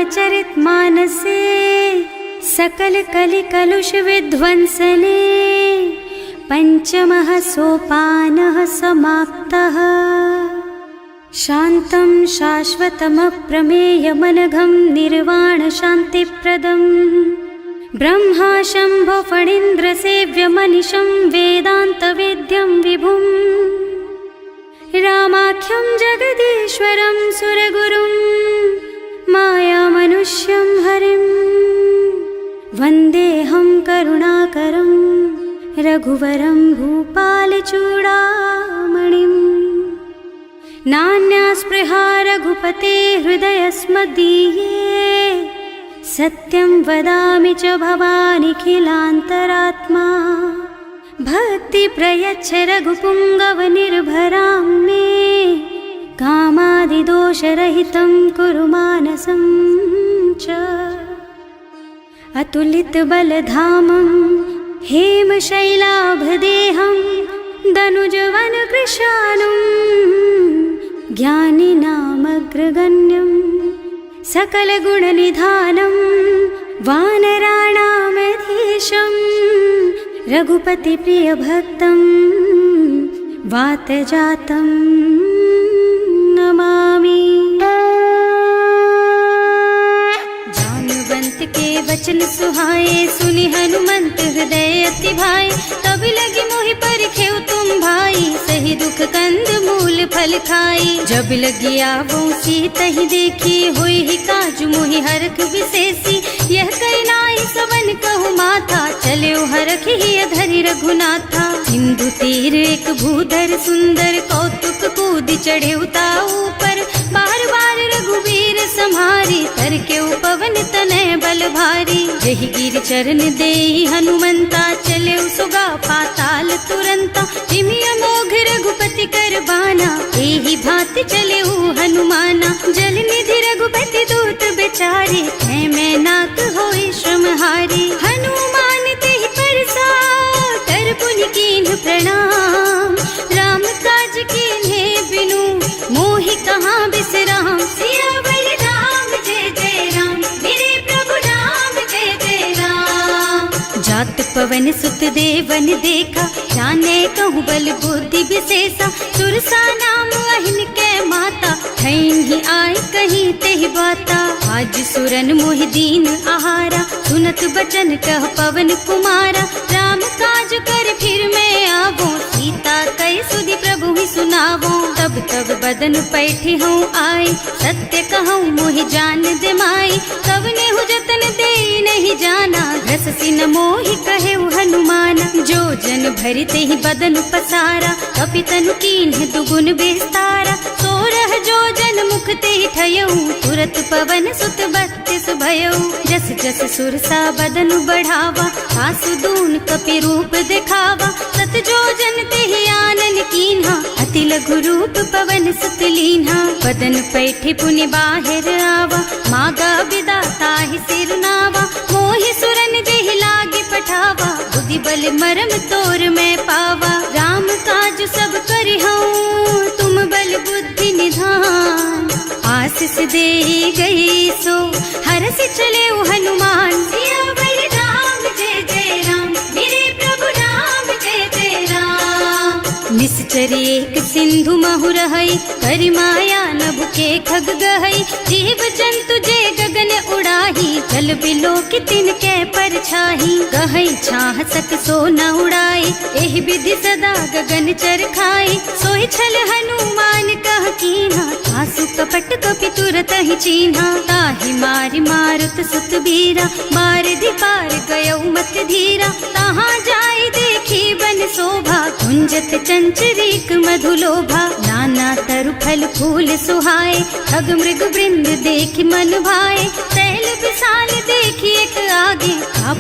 रामचरितमानसे सकल कलि कलुष विध्वंसने पंचमः सोपानः समाप्तः। शान्तं शाश्वतमप्रमेयमनघं निर्वाण शान्तिप्रदम् ब्रह्मा शम्भो फणीन्द्रसेव्यमनिशं वेदान्तवेद्यं विभुम् रामाख्यं जगदीश्वरं सुरगुरुं मायामनुष्यं हरिं वन्देऽहं करुणाकरं रघुवरं भूपालचूडामणिम्। नान्यास्पृहा रघुपते हृदयस्मदीये सत्यं वदामि च भवानिखिलान्तरात्मा। भक्ति प्रयच्छ रघुपुङ्गवनिर्भरां मे कामादिदोषरहितं कुरु मानसं च। अतुलितबलधामं हेमशैलाभदेहं दनुजवनकृशानुं ज्ञानिनामग्रगण्यं सकलगुणनिधानं वानराणामधीशं रघुपतिप्रियभक्तं वातजातं नमामि। जानुवंत के वचन सुहाए सुनि हनुमंत हृदय अति भाई। तब लगी मोहि परखेउ तुम भाई सही दुख कंद मूल फल खाई। जब लगी आवो सीतहि देखी होई ही काजु मोहि हरख विशेषी। यह कई नाई सवन कहु माथा चले हरख ही धरि रघुनाथा। सिंधु तीर एक भूधर सुंदर कौतुक कूद चढ़े उताऊ पर। बार बार रघुवीर सम्हारी तर के पवन तनय बल भारी। जहि गिर चरण देहि हनुमंता चले सुगा पाताल तुरंता। जिमिय मोघ रघुपति कर बाना एहि भांति चले हनुमाना। जल निधि रघुपति दूत बेचारे मैं नाक होई श्रमहारी। हनुमान तेहि परसा कर पुनि कीन्ह प्रणाम। राम काज कीन्हे बिनु मोहि कहाँ बिसराम। सियावर राम जय जय राम मेरे प्रभु राम जय जय राम। जात पवन सुत देवन देखा जाने कहूँ बल बुद्धि विशेषा। सुरसा नाम अहिन के माता ठैन ही आय कहीं तेहि बाता। आज सुरन मोहि दीन आहारा सुनत बचन कह पवन कुमारा। राम काज कर फिर मैं आवो सीता कई सुधि प्रभु ही सुनावो। तब तब बदन पैठी हूँ आए सत्य कहूँ मोहि जान दे माई। कब ने हु जतन दे नहीं जाना घस सिन मोहि कहे हनुमाना। जो जन भरि तेहि बदन पसारा कपितनु कीन्ह दुगुन विस्तारा। सोरह जो जन मुख तेहि ठयऊ तुरत पवन सुत बत्तीस भयऊ। जस जस सुरसा बदन बढ़ावा आसु दून कपि रूप दिखावा। सत जो जन तेहि आनन कीन्हा अति लघु रूप पवन सुत लीन्हा। बदन पैठी पुनि बाहिर आवा मागा बिदा ताहि सिर नावा। मोहि सुरन जेहि लागे पठावा बुद्धि बल मरम तोर मैं पावा। राम काज सब करिहूँ तुम बल बुद्धि निधान। आशीष दे गई सो हरस चले हनुमान। सियावर राम जय जय राम मेरे प्रभु राम जय जय राम। निश्चर एक सिंधु महु रहई करि माया नभ के खग गहई। जीव जंतु जे गगन उड़ाही जल बिलो की तिनके परछाही। गहई छाह सक सो न उड़ाई एहि विधि सदा गगन चर खाई। सोई छल हनुमान कह कीन्हा आसु कपट कपि तुरत ही चीन्हा। ताहि मारि मारुत सुत बीरा मार पार गयौ मत धीरा। तहाँ जाय देखी बन शोभा कुंजत चंचरीक मधुलोभा। नाना तरु फल फूल सुहाए खग मृग वृंद देखि मन भाए। तैल विशाल देखि एक आगे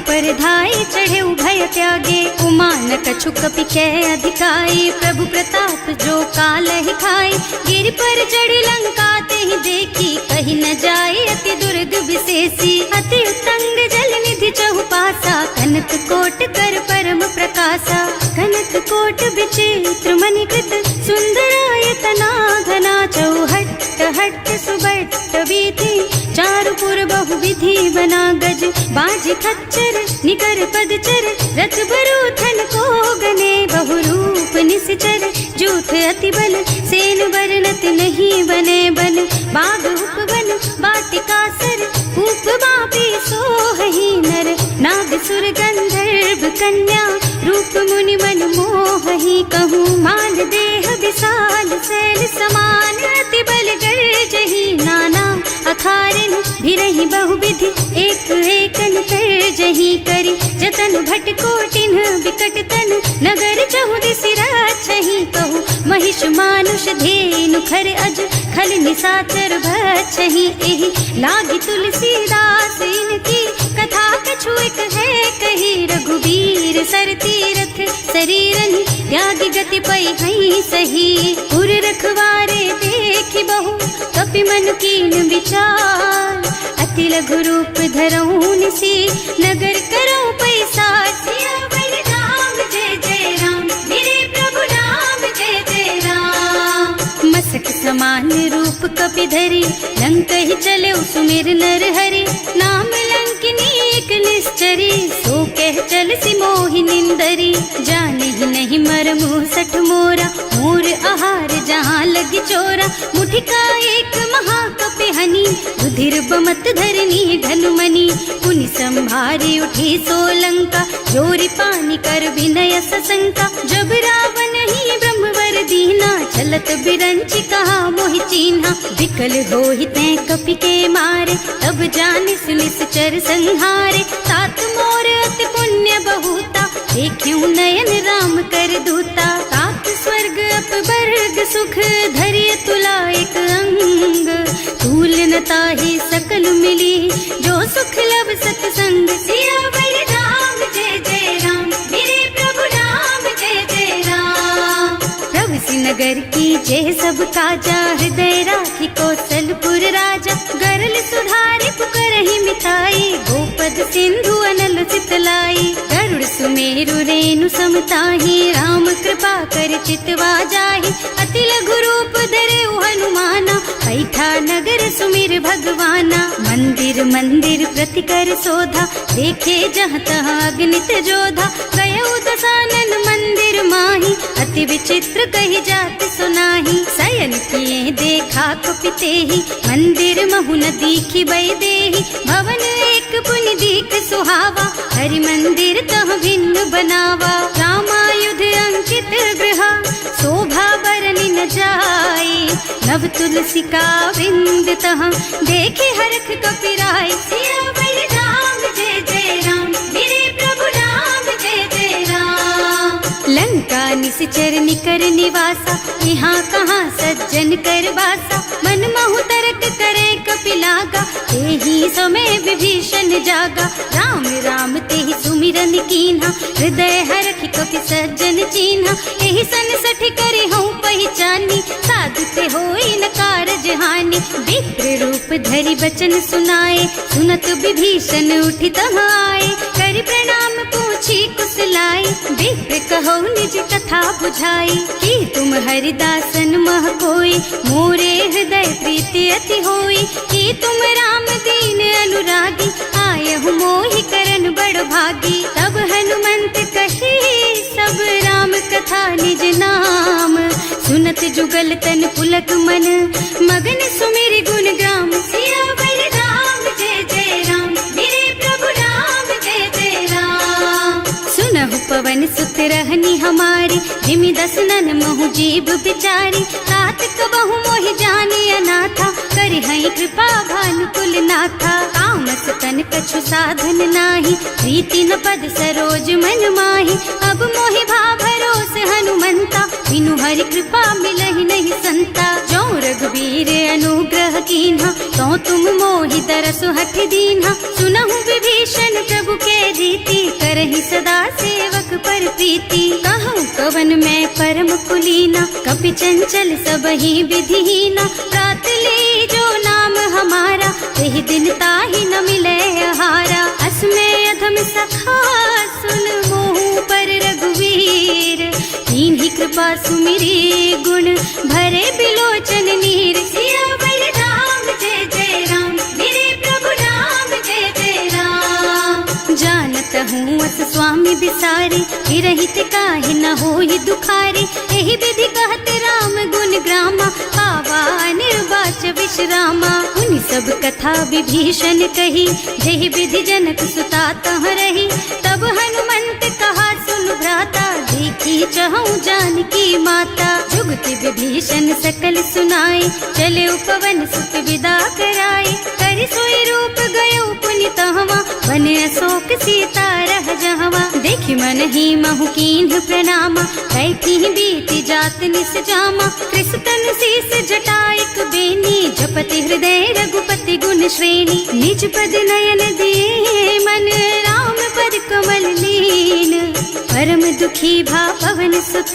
पर धाय चढ़े भय त्यागे। उमान कछु कपि कै अधिकाई प्रभु प्रताप जो काल ही खाई। गिर पर चढ़ी लंका तेहि देखी कहीं न जाए अति दुर्ग विशेषी। अति उत्तंग जल निधि चहुपासा कनक कोट कर परम प्रकाशा। कनक कोट विचित्र मणिकृत सुंदरायतना घना चौहट्ट हट्ट सुबट बीती, चारु पुर बहु विधि बना गज, बाज खच्चर निकर पदचर, रथ बरूथन को गने, बहु रूप निश्चर, जूथ अति बल, सेन बरनत नहीं बने बन, बाग उपवन बाटिका सर, कूप बापी सोहहि नर, नाग सुर गंधर्व कन्या, रूप मुनि मन मोहहि, कहूँ मान देह विशाल शैल समान, अति बल गर्जहि नाना अखारन, भिरहि बहुविधि एक एकन तरजहि करि, जतन भट कोटिन बिकट तन, नगर चहुदिसि राछहि, कहूँ महिष मानुष धेनु खर अज, खल निशाचर भक्षहि, एहि लागी तुलसीदास इनकी, कथा कछु एक है कही, रघुबीर सर तीरथ शरीरनि, त्यागी गति पै हई सही, उर रखवारे देखि बहु, कपि मन कीन विचार, अति लघु रूप धरऊं निसी, नगर करऊं पैसार, सियावर राम जय जय राम, मेरे प्रभु राम जय जय राम, मसक समान रूप कपि धरि, लंक ही चले सुमिर नर हरि, नाम लंकिनी एक निश्चरी, सो कह चल सी मोहि निंदरी, जाने ही नहीं मरमु सठ मोरा, मोर आहार जहाँ लगी चोरा, मुठिका एक महाकपि हनी, रुधिर बमत धरनी धनुमनी, पुनि संभारी उठी सोलंका, जोरी पानी कर विनय सशंका, जब रावण ही ब्रह्मवर दीना, चलत बिरंची कहा मोहि चीन्हा, विकल होहि तै कपि के मारे, तब जानिस निश्चर संहारे, तात मोर अति पुण्य बहुता, देखियो नयन राम कर दूता, तात स्वर्ग अपवर्ग सुख, धरिय तुला एक अंग, तूल न ताहि सकल मिली, जो सुख लब सतसंग, सियावर राम जय जय राम, मेरे प्रभु राम जय जय राम, प्रभु नगर की जय सब काजा, हृदय राखी कौशलपुर राजा, गरल सुधारि पुकरहि मिताई, गोपद सिंधु अनल चितलाई, गरुड़ सुमेरु रेणु समताहि, राम कृपा कर चितवा जाहि, अति लघु रूप धरे हनुमाना, बैठा नगर सुमिर भगवाना, मंदिर मंदिर प्रति कर शोधा, देखे जहाँ तहाँ अगणित जोधा, गयो दशानन मंदिर माही, अति विचित्र कही जात सुनाही, शयन किए देखा कपितेहि, मंदिर महु न दीखि बै देहि, भवन एक पुनि दीख सुहावा, हरि मंदिर तह भिन्न बनावा, रामायुध अंकित गृहा, शोभा बरनि न जाई, नव तुलसी का वृंद तहाँ, देखे हरख कपिराई, सियावर राम जय जय राम, मेरे प्रभु राम जय जय राम, लंका निश्चर निकर निवासा, यहाँ कहाँ सज्जन कर बासा, मन महु तरक करे कपिलागा, तेहि समय विभीषण जागा, राम राम तेहि सुमिरन कीन्हा, हृदय हरखि कपि सज्जन चीन्हा, एहि सन सठ करि हूँ पहचानी, साधु ते होई न कारज हानि, विप्र रूप धरि बचन सुनाए, सुनत विभीषण उठि तहाँ आए, करि प्रणाम पूछी कुशलाई, विप्र कहो निज कथा बुझाई, कि तुम हरिदासन मह कोई, मोरे हृदय प्रीति अति होई, कि तुम राम दीन अनुरागी, आयहु मोहि करन बड़ भागी, तब हनुमंत कही सब राम कथा निज नाम, सुनत जुगल तन पुलक मन, मगन सुमिरि गुण ग्राम, सियावर राम जय जय राम, मेरे प्रभु राम जय जय राम, सुनहु पवन सुत रहनी हमारी, जिमि दसनन महु जीव बिचारी, तात कबहु मोहि जानी अनाथा, करि हई कृपा भानुकुल नाथा, तामस तन कछु साधन नाही, प्रीति न पद सरोज मन माही, अब मोहि भा भरोस हनुमंता, बिनु हरि कृपा मिलहि नहीं संता, जो रघुबीर अनुग्रह कीन्हा, तो तुम मोहि दरसु हठ दीन्हा, सुनहु विभीषण प्रभु के रीति, करहि सदा सेवक पर प्रीति, कहूँ कवन मैं परम कुलीना, कपि चंचल सबहि विधिहीना, प्रात ले जो नाम हमारा, तेहि दिन ताहि न मिले आहारा, असमय अधम सखा सुन मोहु पर रघुवीर, कीन्ही कृपा सुमिरी गुण भरे बिलोचन नीर, सियावर सारी, हिरहित काहे न होई दुखारी। एहि विधि कहत राम गुण ग्रामा, पावा निर्वाच विश्रामा। उन सब कथा विभीषण कही, जेहि विधि जनक सुता तह रही। तब हनुमंत कहा सुन भ्राता, देखी चहु जानकी माता। जुगति विभीषण सकल सुनाई, चले उपवन सुत विदा कराई। करि सोई रूप गयो पुनि तहवा, बने अशोक सीता रह जहवा। देखि मन ही महु कीन्ह प्रणामा, कैथी बीति जात निस जामा। कृष्ण शीस जटाइक बेनी, जपति हृदय रघुपति गुण श्रेणी। निज पद नयन दिए मन, राम पद कमल लीन। परम दुखी भा पवन सुत,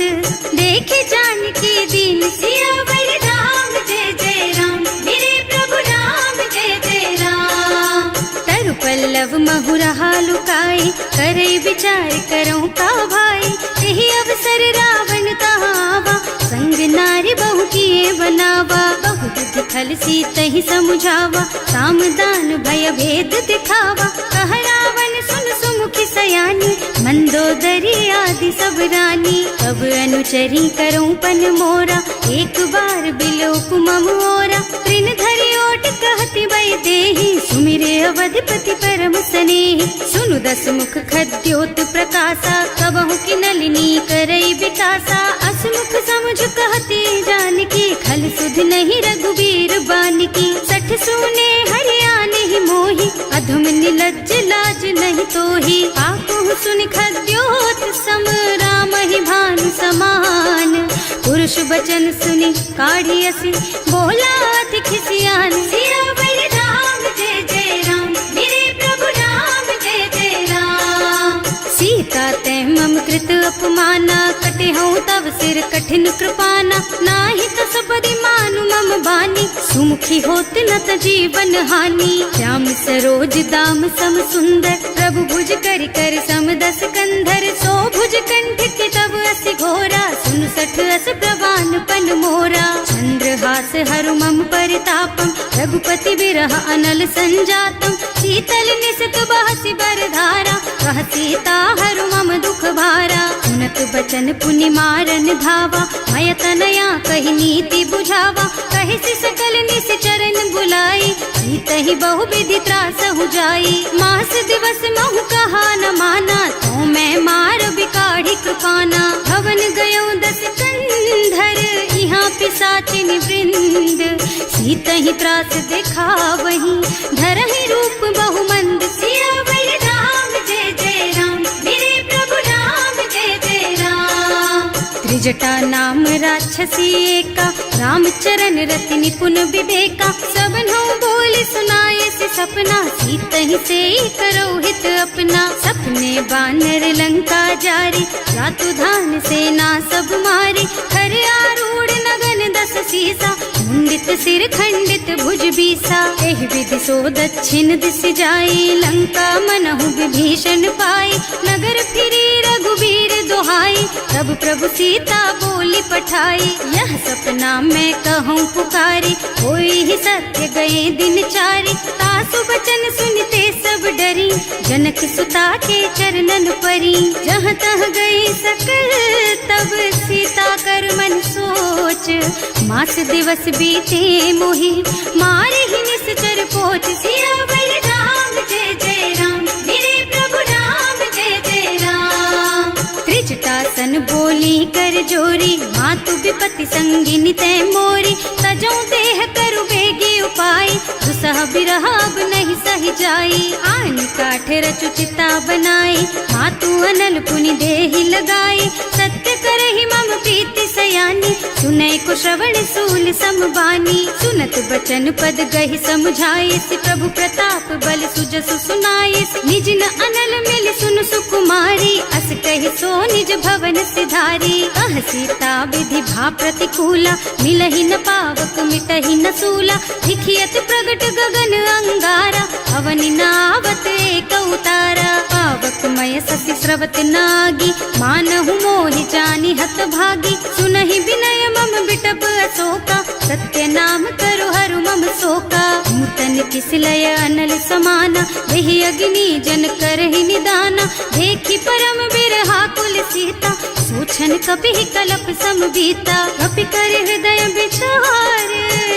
देखे जानकी दीन। सियावर राम जय जय राम, मेरे प्रभु राम जय जय राम। तरु पल्लव महुरहा लुकाई, करे विचार करो का भाई। यही अवसर रावण तहावा, संग नारी बहु किए बनावा। बहु विधि खल सीतहि समुझावा, सामदान भय भेद दिखावा। कह रावण सुन सुमुखी सयानी, मंदोदरी आदि सब रानी। अब अनुचरी करूं पन मोरा, एक बार बिलोक मम ओरा। तृण धरि ओट कहति वै देहि, सुमिरे अवधिपति परम स्नेहि। सुनु दस मुख खद्योत प्रकाशा, कबहु की नलिनी करई विकासा। असमुख समुझ कहती जानकी, खल सुध नहीं रघुबीर बानकी। सठ सूने हरियाणा ही मोहि, अधम निलज्ज लाज नहीं तोहि। आकुह सुनि खद्योत सम, राम ही भानु समान। पुरुष बचन सुनि काढ़ी असी, बोला अति खिसियान। सियावर राम जय जय राम, मेरे प्रभु राम जय जय राम। सीता ते मम कृत अपमाना, कटे हूँ तव सिर कठिन कृपाना। नाही तो सबरी मानु मम बानी, सुमुखी होत न त जीवन हानि। श्याम सरोज दाम सम सुंदर, प्रभु भुज कर कर सम दस कंधर। सो भुज कंठ के तब असि घोरा, सुन सठ अस प्रवान पन मोरा। चंद्रहास हरु मम परितापम, रघुपति बिरह अनल संजातम। शीतल निसत बहसि बरधारा, कह सीता हरु मम दुख भारा। सुनत बचन पुनि मारन धावा, मय तनया कहि नीति बुझावा। कहि सकल निस चरण बुलाई, सीतहि बहु विधि त्रासहु जाई। मास दिवस महु कहा न माना, तो मैं मार बिकाढ़ी कृपाना। भवन गयो दस कंधर, यहाँ पिशाचिनी वृंद। सीतहि त्रास दिखावहि, धरहि रूप बहु मंद। सियावर राम जय जय राम, मेरे प्रभु राम जय जय राम। त्रिजटा नाम राक्षसी एका, रामचरण रति निपुण विवेका। सबनो बोल सुनाए से सपना, सीतहि से करो हित अपना। सपने बानर लंका जारी, रातु धान सेना सब मारी। खर आरूढ़ नगन दस सीसा, मुंडित सिर खंडित भुज बीसा। एहि विधि सो दक्षिण दिस जाई, लंका मनहु विभीषण पाई। नगर फिरी रघुबीर दुहाई, तब प्रभु सीता बोली पठाई। यह सपना मैं कहूँ पुकारी, होई ही सत्य गए दिन चारी। तासु बचन सुनते सब डरी, जनक सुता के चरणन परी। जहाँ तह गई सकल तब सीता कर मन सोच। मास दिवस बीते मोहि, मारे ही निश्चर पोच। सियावर राम जय जय राम, मेरे प्रभु राम जय जय राम। त्रिजटासन बोली कर जोरी, मातु विपति संगिनी तै मोरी। तजो देह करु बेगी उपाय, दुसह बिरह अब नहीं सही जाई। आन काठ रचु चिता बनाई, मातु अनल पुनि देहि लगाई। सत्य करहि मम प्रीति सयानी, सुनै को श्रवण सूल समबानी। सुनत बचन पद गहि समझाइस, प्रभु प्रताप बल सुजसु सुनाइस। निज न अनल मिल सुन सुकुमारी, अस कहि सो निज भवन सिधारी। कह सीता विधि भा प्रतिकूला, मिलहि न पावक मिटहि न सूला। दिखियत प्रगट गगन अंगारा, अवनि नावत एक उतारा। पावक मय ससि स्रवत नागी, मानहु मोहि जानि हत भागी। सुनहि विनय मम बिटप अशोका, सत्य नाम करु हरु मम शोका। नूतन किसलय अनल समाना, वही अग्नि जन करहि निदाना। देखि परम बिर क्षण कपि कलप सम बीता। कपि कर हृदय विचार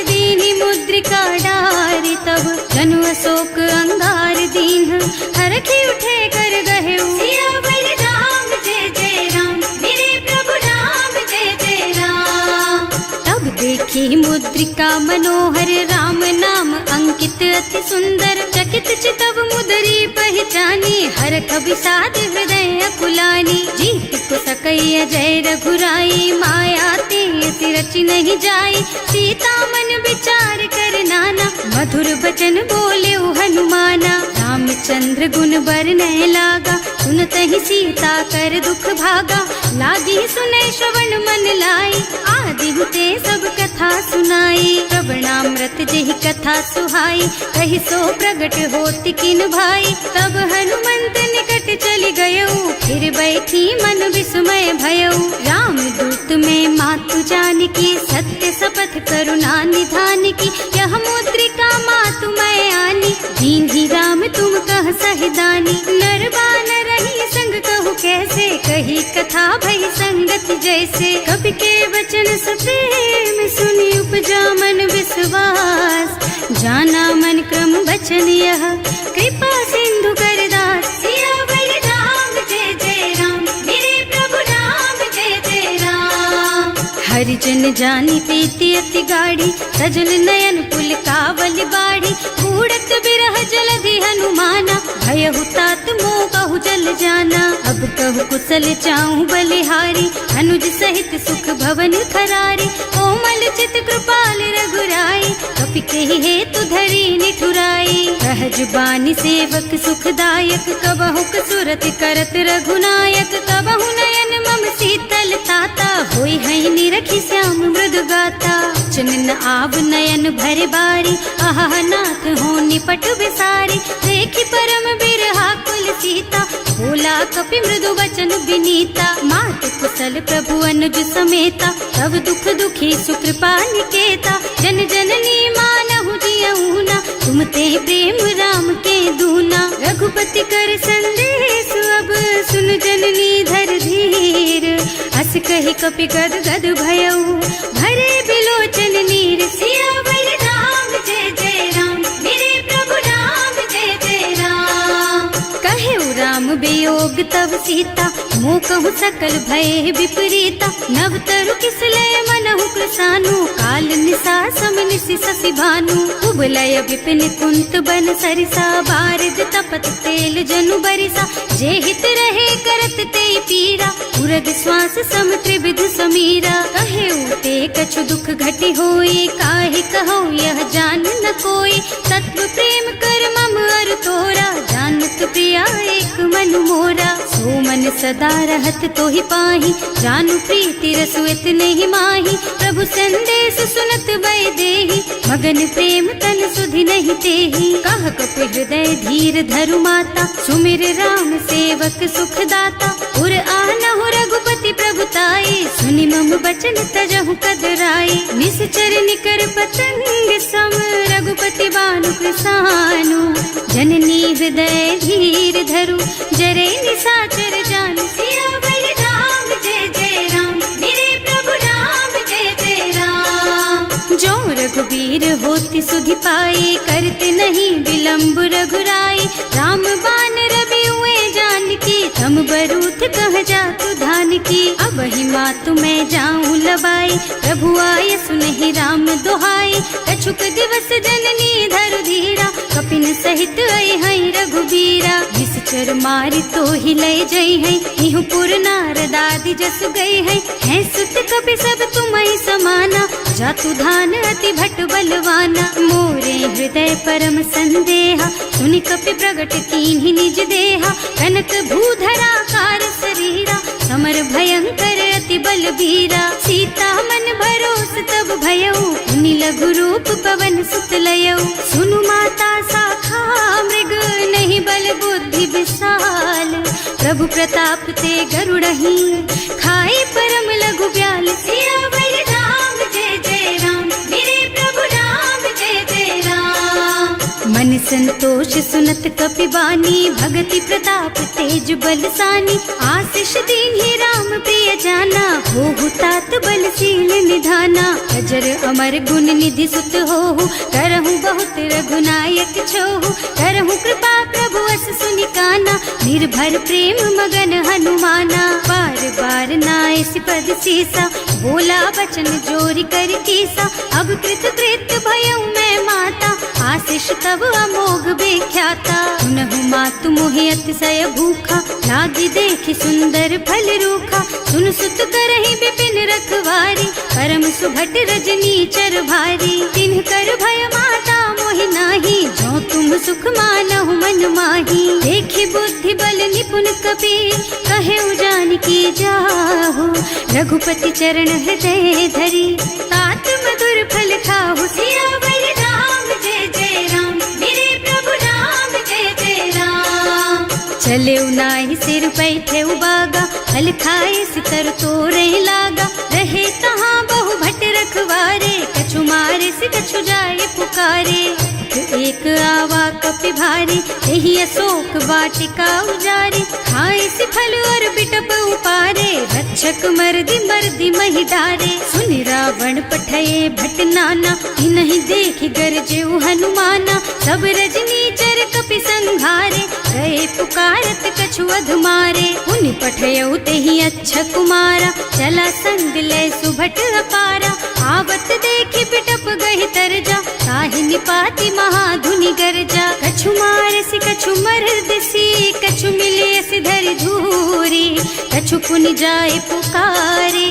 दीनी मुद्रिका डारी। तब जनु अशोक अंगार दीन हरखी उठे कर गहे। सियावर राम जय जय राम, मेरे प्रभु राम जय जय राम। तब देखी मुद्रिका मनोहर राम नाम अंकित अति सुंदर। चकित चितव मुदरी पहचानी हरख विषाद हृदय अकुलानी। जीत को सकई अजय रघुराई माया ते अति रचि नहीं जाई। सीता मन विचार कर नाना मधुर बचन बोले हनुमाना। रामचंद्र गुण बरनय लागा सुनत ही सीता कर दुख भागा। लागी सुने श्रवण मन लाई आदि हुते सब कथा सुनाई। श्रवणामृत जेहि कथा सुहाई कहि सो प्रगट होति किन भाई। तब हनुमंत निकट चली गयऊ फिर बैठी मन विस्मय भयऊ। राम दूत में मातु जानकी सत्य शपथ करुणा निधान की। यह मुद्रिका मातु मैं आनी दीन्ही राम तुम कह सहिदानी। नरबान रही संग कहु कैसे कही कथा भई संगति जैसे। कवि के वचन सप्रेम सुनि उपजा मन विश्वास। जाना मन क्रम वचन यह कृपा सिंधु कर दास। सियावर राम जय जय राम, मेरे प्रभु राम जय जय राम। हरिजन जानी प्रीति अति गाढ़ी सजल नयन पुल कावल बाढ़ी। बूढ़त बिरह जलधि हनुमाना भयहु तात मोह कहु जल जाना। अब कहु कुशल चाहूं बलिहारी अनुज सहित सुख भवन खरारी। कोमल चित कृपाल रघुराई कपि कहि हेतु धरी निठुराई। सहज बानी सेवक सुखदायक कबहु सुरत करत रघुनायक। कबहु नयन मम शीतल ताता होई है निरखी श्याम मृदु गाता। चनन आव नयन भरे बारी आहा नाथ हो निपट बिसारी। देखी परम बिरहा कुल सीता बोला कपि मृदु वचन विनीता। मात कुशल प्रभु अनुज समेता तब दुख दुखी सुकृपा निकेता। जन जननी मानहु जियऊना तुम ते प्रेम राम के दूना। रघुपति कर संदेश अब सुन जननी धर धीर। अस कहि कपि गद गद भयऊ भरे बिलोचन नीर। सियावर राम जय जय राम, मेरे प्रभु राम जय जय राम। कहे राम वियोग तब सीता मोह कहु सकल भय विपरीता। नव तरु किसलय मनहु कृसानु काल निशा सम निशि शशि भानु। उबलय विपिन कुंत बन सरिसा बारिद तपत तेल जनु बरिसा। जे हित रहे करत ते पीरा उरग श्वास सम त्रिविध समीरा। कहे उते कछु दुख घटि होई काहे कहो यह जान न कोई। तत्व प्रेम कर मम अर तोरा जानत प्रिया एक मन मोरा। सो मन सदा रहत तो ही पाही जानु प्रीति रसु इतने ही माही। प्रभु संदेश सुनत वै देही मगन प्रेम तन सुधि नहीं तेही। कह कपि हृदय धीर धरु माता सुमिर राम सेवक सुख दाता। उर आनहु रघुपति प्रभुताई सुनि मम बचन तजहु कदराई। निश्चर निकर पतंग सम रघुपति बानु कृसानु। जननी हृदय धीर धरु जरे निशाचर जानु। सियावर राम जय जय राम, मेरे प्रभु राम जय जय राम। जो रघुबीर होति सुधि पाई करते नहीं विलंब रघुराई। राम बान रवि हुए जानकी थम बरूथ कह जातु धान की। अब ही मातु मैं जाऊं लबाई प्रभु आय सुनहि राम दुहाई। कछुक दिवस जननी धरु धीरा कपिन सहित आई है रघुबीरा। निश्चर मारी तो ही लय जई है इहु पुर नारद आदि जस गई है। सुत कपि सब तुम्हि समाना जातु धान अति भट बलवाना। मोरे हृदय परम संदेहा सुनि कपि प्रगट कीन्हि निज देहा। कनक भूधरा कार शरीरा समर भयंकर अति बलबीरा। सीता मन भरोस तब भयऊ मुनि लघु रूप पवन सुत लयऊ। सुनु माता शाखा मृग नहीं बल बुद्धि विशाल। प्रभु प्रताप ते गरुड़हि खाई परम लघु ब्याल। सियावर राम जय जय राम, मेरे प्रभु राम जय जय राम। मन संतोष सुनत कपिबानी, भगति प्रताप तेज बलसानी। आशीष दीन्हि राम प्रिय जाना, होहु तात बलशील निधाना। अजर अमर गुण निधि सुत होहु, करहु बहुत रघुनायक छोहु। करहु कृपा प्रभु अस सुनि काना, निर्भर प्रेम मगन हनुमाना। बार बार नाइस पद सीसा, बोला बचन जोरि कर कीसा। अब कृत कृत भयउ मैं माता, आशीष तब अमोघ बेख्याता। सुनहु मातु मोहि अतिशय भूखा, लागी देखि सुंदर फल रूखा। सुन सुत करहि विपिन रखवारी, परम सुभट रजनी चर भारी। तिन्ह कर भय माता मोहि नाही, जो तुम सुख मानहु मन माही। देखि बुद्धि बल निपुण कबीर, कहे जानकी जाहु। रघुपति चरण हृदय धरी, तात मधुर फल खाहु। सियावर राम जय जय राम, मेरे प्रभु राम जय जय राम। चले नाहि सिर बैठे बागा, फल खाए सितर तोरे लागा। रहे कहाँ बहु भट रखवारे, कछु मारे से कछु जाए पुकारे। एक आवा कपि भारी, यही अशोक वाटिका उजारी। खाए से फल और बिटप उपारे, रक्षक मर्दि मर्दि महि डारे। सुनि रावण पठये भट नाना, नहीं देखि गरजे हनुमाना। सब रजनी चर कपि संघारे, गए पुकारत कछु अधमारे। उनि पठयउ तेहि अच्छा कुमारा, चला संग ले सुभट अपारा। आवत देखि बिटप गहि तरजा, ताहि निपाति महाधुनि गरजा। कछु मारसि कछु मरदसी, कछु मिले सिधरि धूरी। कछु पुनि जाए पुकारे,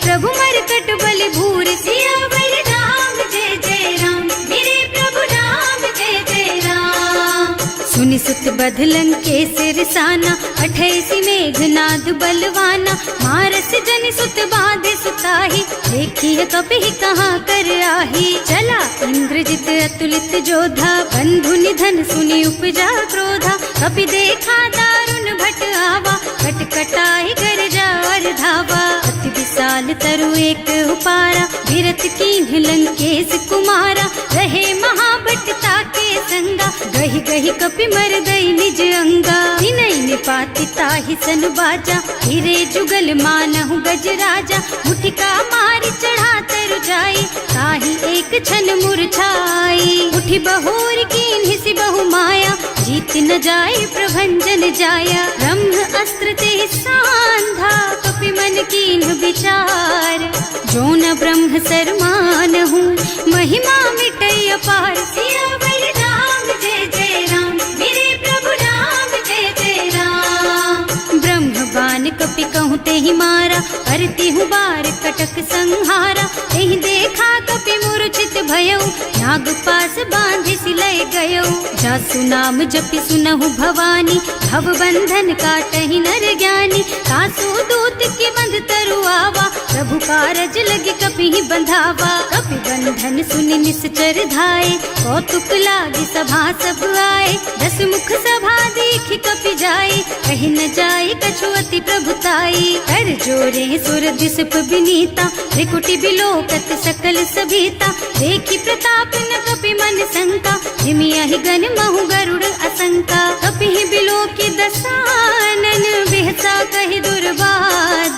प्रभु मरकट बलि भूरि। सियावर राम जय जय राम, मेरे प्रभु राम जय जय राम। सुनि सुत बधलन के सिरसाना, अठैसी मेघनाद बलवाना। मारस जनि सुत बाधे सुताही, देखी कपि कहाँ कर आही। चला इंद्रजित अतुलित जोधा, बंधु निधन सुनि उपजा क्रोधा। कपि देखा दारुण भट आवा, कटकटाई गरजा और धावा। अति विशाल तरु एक उपारा, विरत कीन्ह लंकेश कुमारा। रहे महाभट ताके संगा, गहि गहि कपि मर गई निज अंगा। तिनहि निपाति ताहि सन बाजा, हिरे जुगल मानहु गज राजा। मुठिका मारि चढ़ा तरु जाई, ताहि एक छन मुरझाई। उठि बहोर कीन्हि सि बहु माया, जीत न जाए प्रभंजन जाया। ब्रह्म अस्त्र ते सांधा, कपि मन कीन्ह विचार। जो न ब्रह्म सर मानहु, महिमा मिटै अपार। सियावर राम जय जय राम, मेरे प्रभु राम जय जय राम। ब्रह्म बान कपि कहूँ तेहि मारा, करती हूँ बार कटक संहारा। एहि देखा कपि मूर्छित भयउ, नाग पास बांधि सिलय गयउ। जासु नाम जपि सुनहु भवानी, भव बंधन काटहि नर ज्ञानी। सासु दूत की बंध तरु आवा, प्रभु कारज लगे कपि बंधावा। कपि बंधन सुनि निश्चर धाये, कौतुक लागी सभा सब आए। दस मुख सभा देखि कपि जाए, कहि न जाए कछु अति प्रभुताई। कर जोरे सुर दिसप विनीता, त्रिकुटी बिलोकत सकल सभीता। देखि प्रताप न कपि मन शंका, हिमियहि गण महु गरुड़ असंका। कपि बिलोकि दसानन, बिहसा कहि दुर्बाद।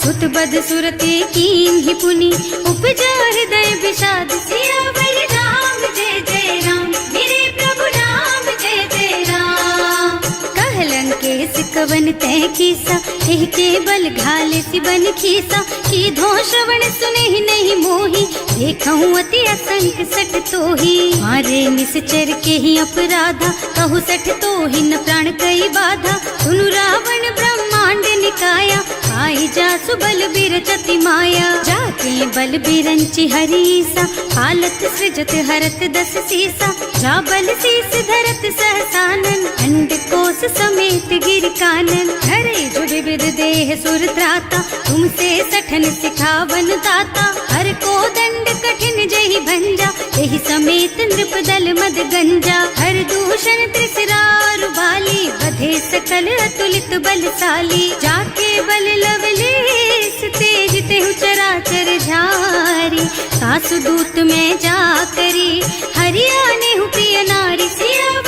सुत बध सुरते कीन्हि पुनि, उपजा हृदय विषाद। सियावर राम जय जय राम, मेरे प्रभु राम जय जय राम। कह लंकेश कवन तै कीसा, एहि के बल घाले सि बन खीसा। कीधो श्रवण सुनेहि नहीं मोहि, देखहु अति असंख सठ तोहि। मारे निश्चर के ही अपराधा, कहु सठ तोहि न प्राण कई बाधा। सुनु रावण ब्रह्मांड निकाया, आई जासु बल बिरचति माया। जाके बल बिरंचि हरीसा, हालत सृजत हरत दस सीसा। जा बल शीस धरत सहसानन, अंड कोस समेत गिर कानन। हरे जुड़ विद देह सुर त्राता, तुमसे सठन सिखावन दाता। हर को दंड कठिन जहि भंजा, एहि समेत नृप दल मद गंजा। हर दूषण त्रिसरार बाली, बधे सकल अतुलित बलशाली। जाके बल लवलेस तेज तेहु चराचर झारी। सासु दूत में जा करी, हरियाणे प्रिय नारी। सिया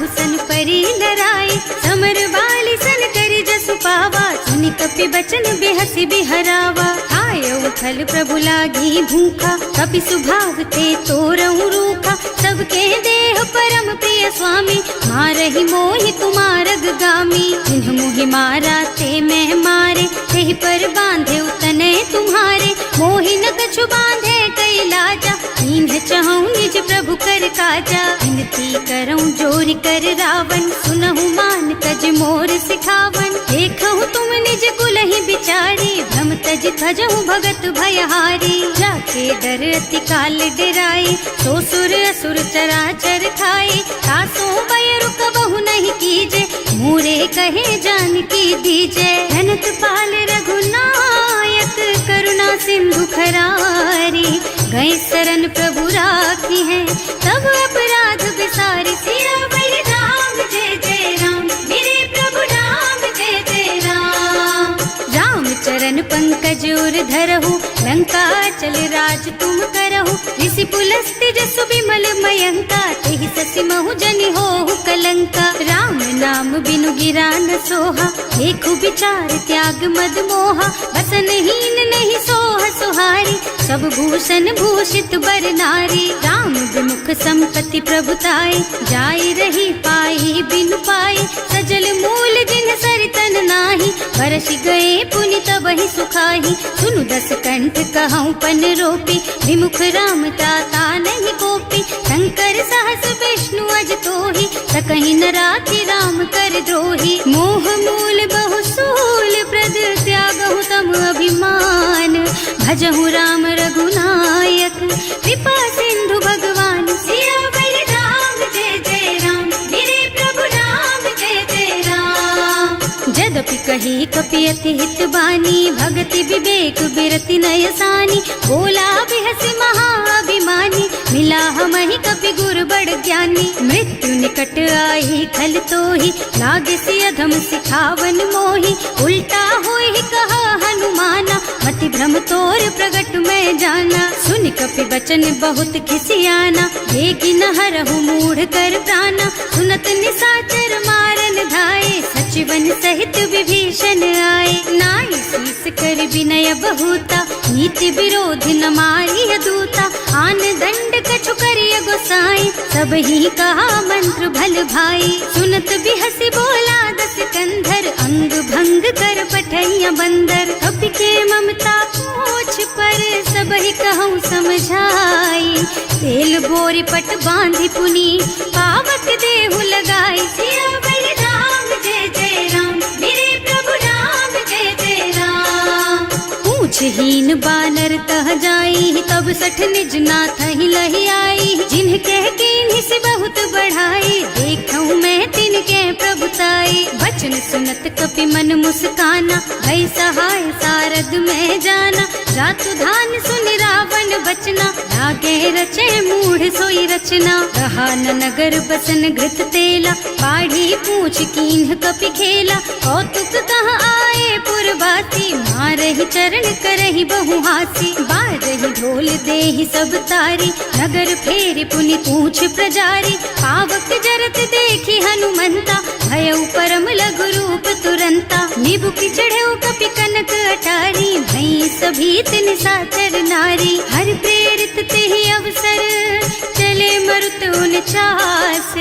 सन परी लराए, समर बाली सन करी जसु पावा, सुनि कपि बचन बेहसी बिहरावा। खायऊ फल प्रभु लागी भूखा, कपि सुभाव ते तोरऊ रूखा, सबके देह परम प्रिय स्वामी, मारहि मोहि तुमारग गामी। जिन्ह मोहि मारा ते मैं मारे, तेहि पर बांधे उतने तुम्हारे, मोहि न कछु बांधे कई लाजा, नींद चहूँ निज प्रभु कर काजा। विनती करऊँ जोरि कर रावण, सुनहु मान तज मोर सिखावन, देखहु तुम निज कुलहि बिचारी, भ्रम तज थजहु भगत भयहारी। जाके डर अति काल डराई, सो सुर असुर चराचर खाए, तासो बयरु कबहु नहीं कीजे, मोरे कहे जानकी दीजे। धनत पाल रघुनायक, करुणा सिंधु खरारी, गए शरण प्रभु राखी है, तब अपराध बिसारी। सियावर राम जय जय राम, मेरे प्रभु राम जय जय राम। राम चरण पंकज उर धरहु, लंका चल राज तुम करहु, ऋषि पुलस्त्य जसु बिमल मयंका, तेहि ससि महु जनि होहु कलंका। राम नाम बिनु गिरा न सोहा, देखु विचार त्याग मद मोहा, बसनहीन नहीं सोह सुहारी, सब भूषण भूषित बर नारी। राम विमुख संपत्ति प्रभुताई, जाई रही पाई बिनु पाई, सजल मूल जिन सरितन नाही, बरसि गए पुनि तबहि सुखाही। सुनु दस कंठ कहऊँ पन रोपी, विमुख राम ताता नहीं कोपी, शंकर सहस विष्णु अज तोहि, सकहि न राखि राम कर द्रोही। मोह मूल बहु सूल प्रद, त्यागहु तम अभिमान, भजहु राम रघुनायक, कृपा सिंधु भगवान। सियावर राम जय जय राम, मेरे प्रभु राम जय जय राम। जदपि कही कपि अति हित बानी, भगति विवेक बिरति नय सानी, बोला बिहसि महाअभिमानी, मिला हमहि कपि गुर बड़ ज्ञानी। मृत्यु निकट आई खल तोहि, लागे सि अधम सिखावन मोहि, उल्टा होहि कहा हनुमाना, मति भ्रम तोर प्रगट में जाना। सुन कपि बचन बहुत खिसियाना, देगी न हरहु मूढ़ कर प्राणा, सुनत निशाचर मारन धाये, सचिवन सहित विभीषण आए। नाई शीस कर विनय बहुता, नीति विरोधी न मारिय दूता, आन दंड कछु करिय गोसाई, सब ही कहा मंत्र भल भाई। सुनत बिहसी बोला दस कंधर, अंग भंग कर पठैया बंदर, कपि के ममता पूछ पर, सब ही कहूँ समझाई। तेल बोरी पट बांधि पुनी, पावक देहु लगाई। सियावर राम जय जय राम, मेरे प्रभु राम जय जय राम। पूछहीन बानर तह जाई, तब सठ निज नाथ ही लही आई, जिन्ह कह कीन्हि से बहुत बढ़ाई, देखऊँ मैं तिनके प्रभुताई। वचन सुनत कपि मन मुस्काना, भई सहाय सारद में जाना, जातु धान सुन रावण बचना, लागे रचे मूढ़ सोई रचना। रहा न नगर बसन घृत तेला, बाढ़ी पूछ कीन्ह कपि खेला, कौतुक कह आए पुरवासी, मारहि चरण करहि बहु हासी। बारहि ढोल देहि सब तारी, नगर फेरि पुनि पूछ प्रजारी, पावक जरत देखि हनुमंता, भयउ परम लघु रूप तुरंता। निबुकि चढ़ऊ कपि कनक अटारी, भई सभीत निशाचर नारी। हर प्रेरित तेहि अवसर, चले मरुत उनचास,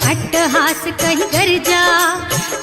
अट्टहास कहि गर्जा,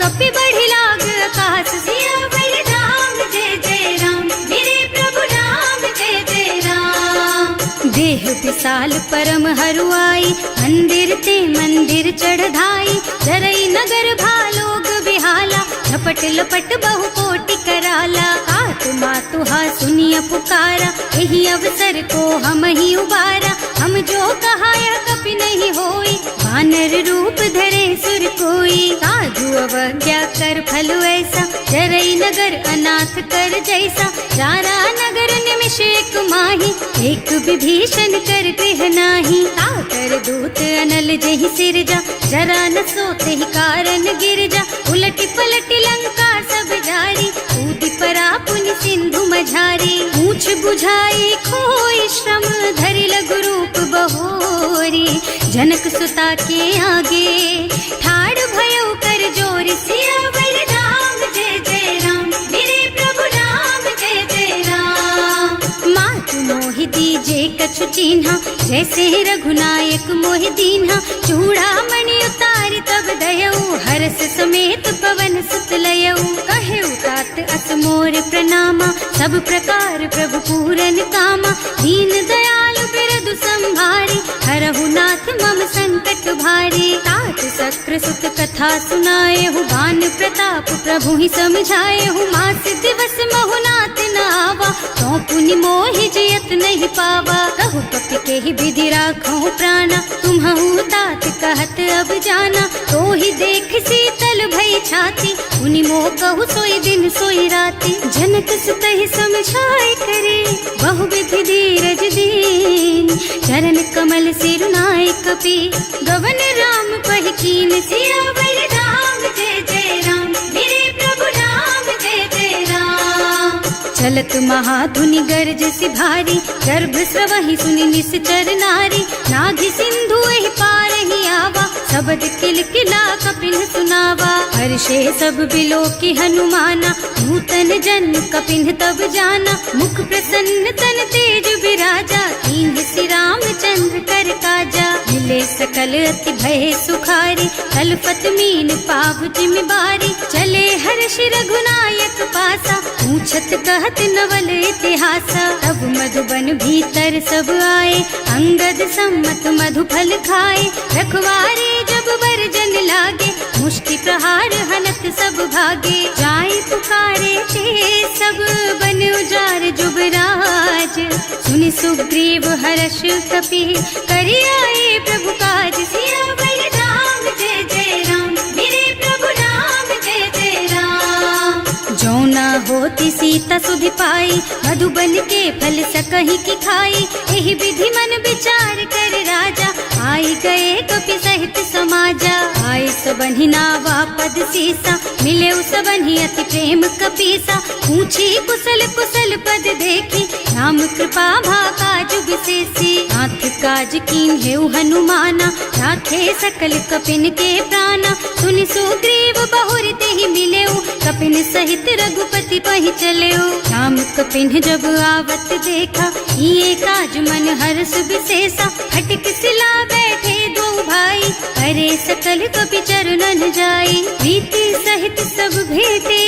कपि बढ़ि लाग आकाश। सियावर राम जय जय राम, मेरे प्रभु राम जय जय राम। देह विशाल परम हरुआई, मंदिर ते मंदिर चढ़ाई, जरई नगर भालोग बिहाला, झपट लपट बहु कोटि कराला। आत्मा तुहा सुनिय पुकारा, यही अवसर को हम ही उबारा, हम जो कहा यह कपि नहीं होई, वानर रूप धरे सुर कोई। साधु अवज्ञा कर फल ऐसा, जरई नगर अनाथ कर जैसा, सारा नगर निमिष एक माही, एक विभीषण कर गृह नाही। ताकर दूत अनल जहि सिरजा, जरा न सोते ही कारण गिर जा, उलटी पलटी लंका सब जारी, कूदि परा पुनि सिंधु मझारी। पूछ बुझाई खोई श्रम, धरि लघु रूप बहोरी, जनक सुता के आगे ठाड़ भयो कर जोर, सियावर राम जय जय राम, मेरे प्रभु राम जय जय राम। मात मोहि दीजे कछु चिन्हा, जैसे रघुनायक मोहि दीन्हा। चूड़ा मणि उतारि तब दयऊ, हरस समेत पवन सुत लयऊ। कहे तात अस मोर प्रणामा, सब प्रकार प्रभु पूरन कामा। दीन दयालु बिरदु संभारी, हरहु नाथ मम संकट भारी। तात सक्र सुत कथा सुनाए हूँ, बान प्रताप प्रभु ही समझाए हूँ। मास दिवस महु नाथ न आवा, तो पुनि मोहि जियत नहीं पावा। कहु कपि के ही विधि राखो प्राणा, तुम्हु तात कहत अब जाना। तो ही देख शीतल भई छाती, उनि मोह कहु सोई दिन सोई राती। जनक सुत ही समझाए करे, बहु विधि धीरज दीन। चरण कमल सिरुनाए कपि, गवन राम पहि कीन। सियावर राम जय जय राम, मेरे प्रभु राम जय जय राम। चलत महाधुनि गरज सि भारी, गर्भ स्रवहि सुनि निश्चर नारी। नाभि सिंधु एहि पार ही आवा, शब्द किलकिला कपिन सुनावा। हर्षे सब बिलो की हनुमाना, नूतन जन कपिन तब जाना। मुख प्रसन्न तन तेज विराजा, कीन्ह श्री रामचंद्र कर काजा। मिले सकल अति भय सुखारी, कलपत मीन पाव जिम बारी। चले हर्ष रघुनायक पासा, पूछत कहत नवल इतिहासा। तब मधुबन भीतर सब आए, अंगद सम्मत मधु फल खाए। रखवारे जब बरजन लागे, मुष्टि प्रहार हनत सब भागे। जाय पुकारे ते सब बन उजार जुबराज। सुनि सुग्रीव हर्ष कपि, करि आए प्रभु काज। सियावर राम जय जय राम, मेरे प्रभु राम जय जय राम। जो न होती सीता सुधि पाई, मधुबन के फल सकहि की खाई। एहि विधि मन विचार कर राजा, आई गए कपि सहित समाजा। आए सबन्हि नावा पद सीसा, मिले सबन्हि अति प्रेम कपीसा। पूछी कुशल कुशल पद देखी, राम कृपा भा काज विशेषी। नाथ काज कीन्हेउ हनुमाना, राखे सकल कपिन के प्राणा। सुनि सुग्रीव बहुर तेहि मिलेउ, कपिन सहित रघुपति पहि चलेउ। राम कपिन जब आवत देखा, ये काज मन हर्ष विशेषा। हटिक सिला बैठे दो भाई, अरे सकल कपि चरणन जाई। प्रीति सहित सब भेटे,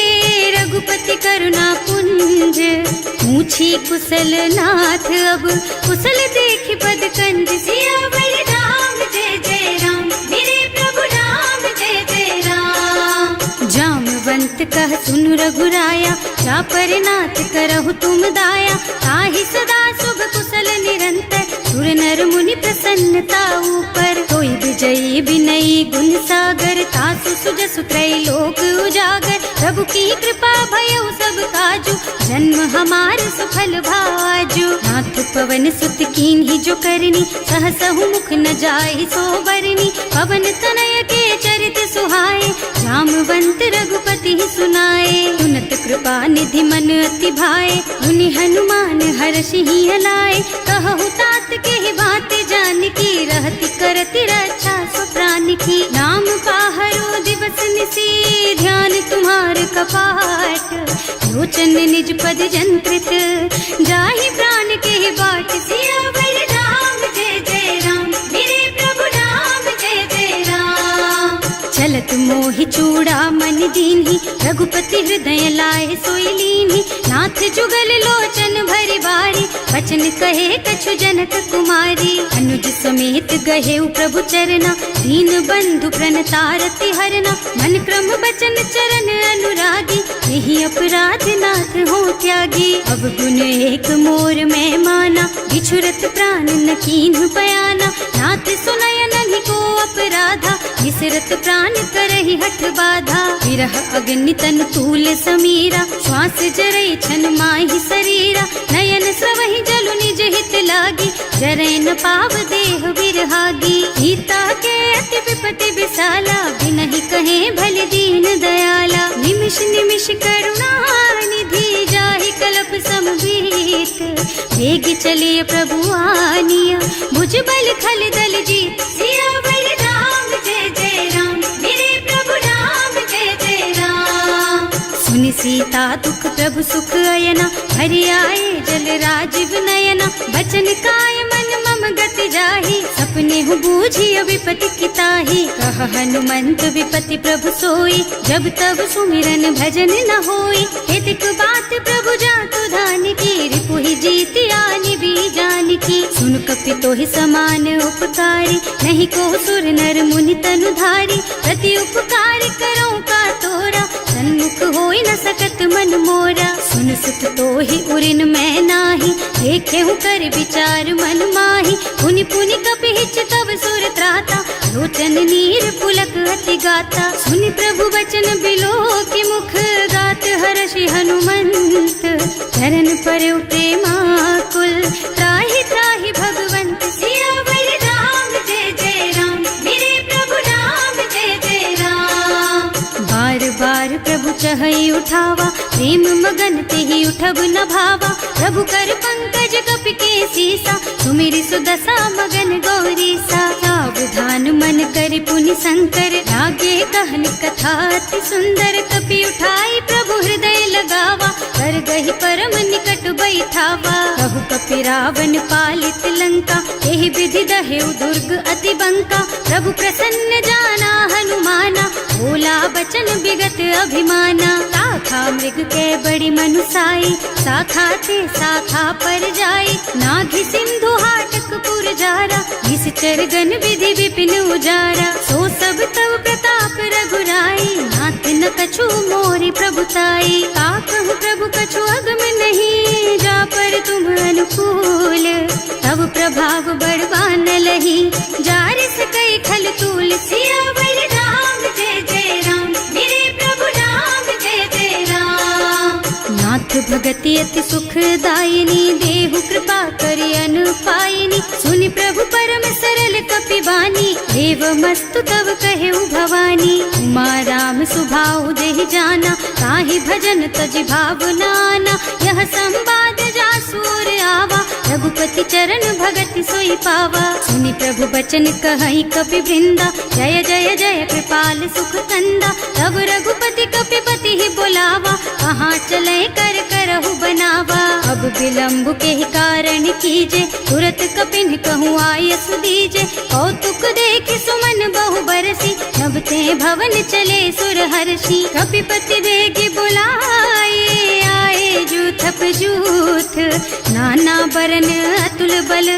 रघुपति करुणा पुंज। पूछी कुशल नाथ अब, कुशल देखि पद कंज। सियावर राम जय जय राम, मेरे प्रभु राम जय जय राम। जामवंत कह सुन रघुराया, जा पर नाथ करहु तुम दाया। ताहि सदा शुभ कुशल निरंतर, सुर नर मुनि प्रसन्नता ऊपर। कोई विजयी विनयी गुण सागर, तासु सुजसु त्रैलोक उजागर। प्रभु की कृपा भयउ सब काजू, जन्म हमार सुफल भाजू। नाथ पवन सुत कीन्ही जो करनी, सहसहु मुख न जाहि सो बरनी। पवन तनय के चरित सुहाए, जामवंत रघुपति सुनाए। सुनत कृपा निधि मन अति भाए, मुनि हनुमान हर्षि ही हलाए। कहु तात के ही बात जान की, रहति करति रक्षा सो प्राण की। नाम पाहरो दिवस निसी, ध्यान तुम्हार कपाट। लोचन निज पद जंत्रित, जाहि प्राण के ही बाट। सियावर राम जय जय राम, मेरे प्रभु राम जय जय राम। चलत मोहि चूड़ा मन दीन्ही, रघुपति हृदय लाए सोई लीन्ही। नाथ जुगल लोचन भरि बारी, वचन कहे कछु जनक कुमारी। अनुज समेत गहे प्रभु चरना, दीन बंधु प्रणतारति हरना। मन क्रम बचन चरण अनुरागी, यही अपराध नाथ हो त्यागी। अब गुण एक मोर में माना, बिछुरत प्राण न कीन्ह बयाना। नाथ सुनय नहीं को अपराधा, विसरत प्राण करहि हठ बाधा। विरह अग्नि तन तूल समीरा, श्वास जरई छन माहि शरीरा। नयन स्रवहि जलु निज हित लागी, जरै न पाव देह विरहागी। सीता के अति विपति विशाला, बिनहि कहे भल दीन दयाला। निमिष निमिष करुणा निधि, जाहि कलप समभीत। वेग चलिए प्रभु आनिया, भुज बल खल दल जीत। सुनि सीता दुख प्रभु सुख अयना, हरि आए जल राजीव नयना। बचन काय मन मम गति जाहि, सपने हूँ बूझी विपति किताही। कह हनुमंत विपति प्रभु सोई, जब तब सुमिरन भजन न होई। हेतिक बात प्रभु जातु धान की, रिपुहि जीति आनि भी जान की। सुन कपि तोहि समान उपकारी, नहीं को सुर नर मुनि तनु धारी। प्रति उपकार करो का तोरा, सन्मुख होई न सकत मन मोरा। सुन सुत तोहि उरिन मैं नाही, देखे हूँ कर विचार मन माही। पुनि पुनि कपि हिच तब सुर त्राता, लोचन नीर पुलक अति गाता। सुनि प्रभु बचन बिलो की मुख, गात हर्षि हनुमंत। चरण पर प्रेमाकुल, त्राहि त्राहि भगवंत। सियावर राम जय जय राम, मेरे प्रभु राम जय जय राम। बार बार प्रभु चहई उठावा, प्रेम मगन तेहि उठब न भावा। प्रभु कर पंकज कपि के सीसा, सुमिरि सुदशा मगन गौरी सा। सावधान मन करि पुनि शंकर, लागे कहन कथा अति सुंदर। कपि उठाई प्रभु हृदय लगावा, कर गहि परम निकट बैठावा। कहु कपि रावण पालित लंका, एहि विधि दहेउ दुर्ग अति बंका। प्रभु प्रसन्न जाना हनुमाना, बोला बचन विगत अभिमाना। शाखा मृग के बड़ी मनुसाई, शाखा ते शाखा पर जाई। नाघि सिंधु हाटक पुर जारा, निश्चर गन विधि विपिन उजारा। सो सब तव प्रताप रघुराई, नाथ न कछु मोरि प्रभुताई। का कहूँ प्रभु कछु अगम नहीं, जा पर तुम अनुकूल। तब प्रभाव बड़वान लही, जार सकई खल तूल। सियावर राम जय जय राम, मेरे प्रभु राम जय जय राम। नाथ भगति अति सुखदायिनी, देहु कृपा करि अनुपायिनी। सुनि प्रभु परम सरल कपि बानी, एवमस्तु तव कहेउ भवानी। उमा राम सुभाउ जेहि जाना, ताहि भजन तजि भावनाना। यह संवाद जासुर आवा, रघुपति चरण भगति सोई पावा। सुनि प्रभु बचन कहई कपि वृंदा, जय जय जय कृपाल सुख कंदा। तब रघुपति कपि पति ही बोलावा, कहाँ चले कर करहु बनावा। अब विलंब के ही कारण कीजे, तुरत कपिन कहूँ आयस दीजे। कौतुक देख सुमन बहु बरसी, नभ ते भवन चले सुर हर्षि। कपिपति वेगी बुलाए, आए जूथप जूथ। नाना बरन अतुल बल,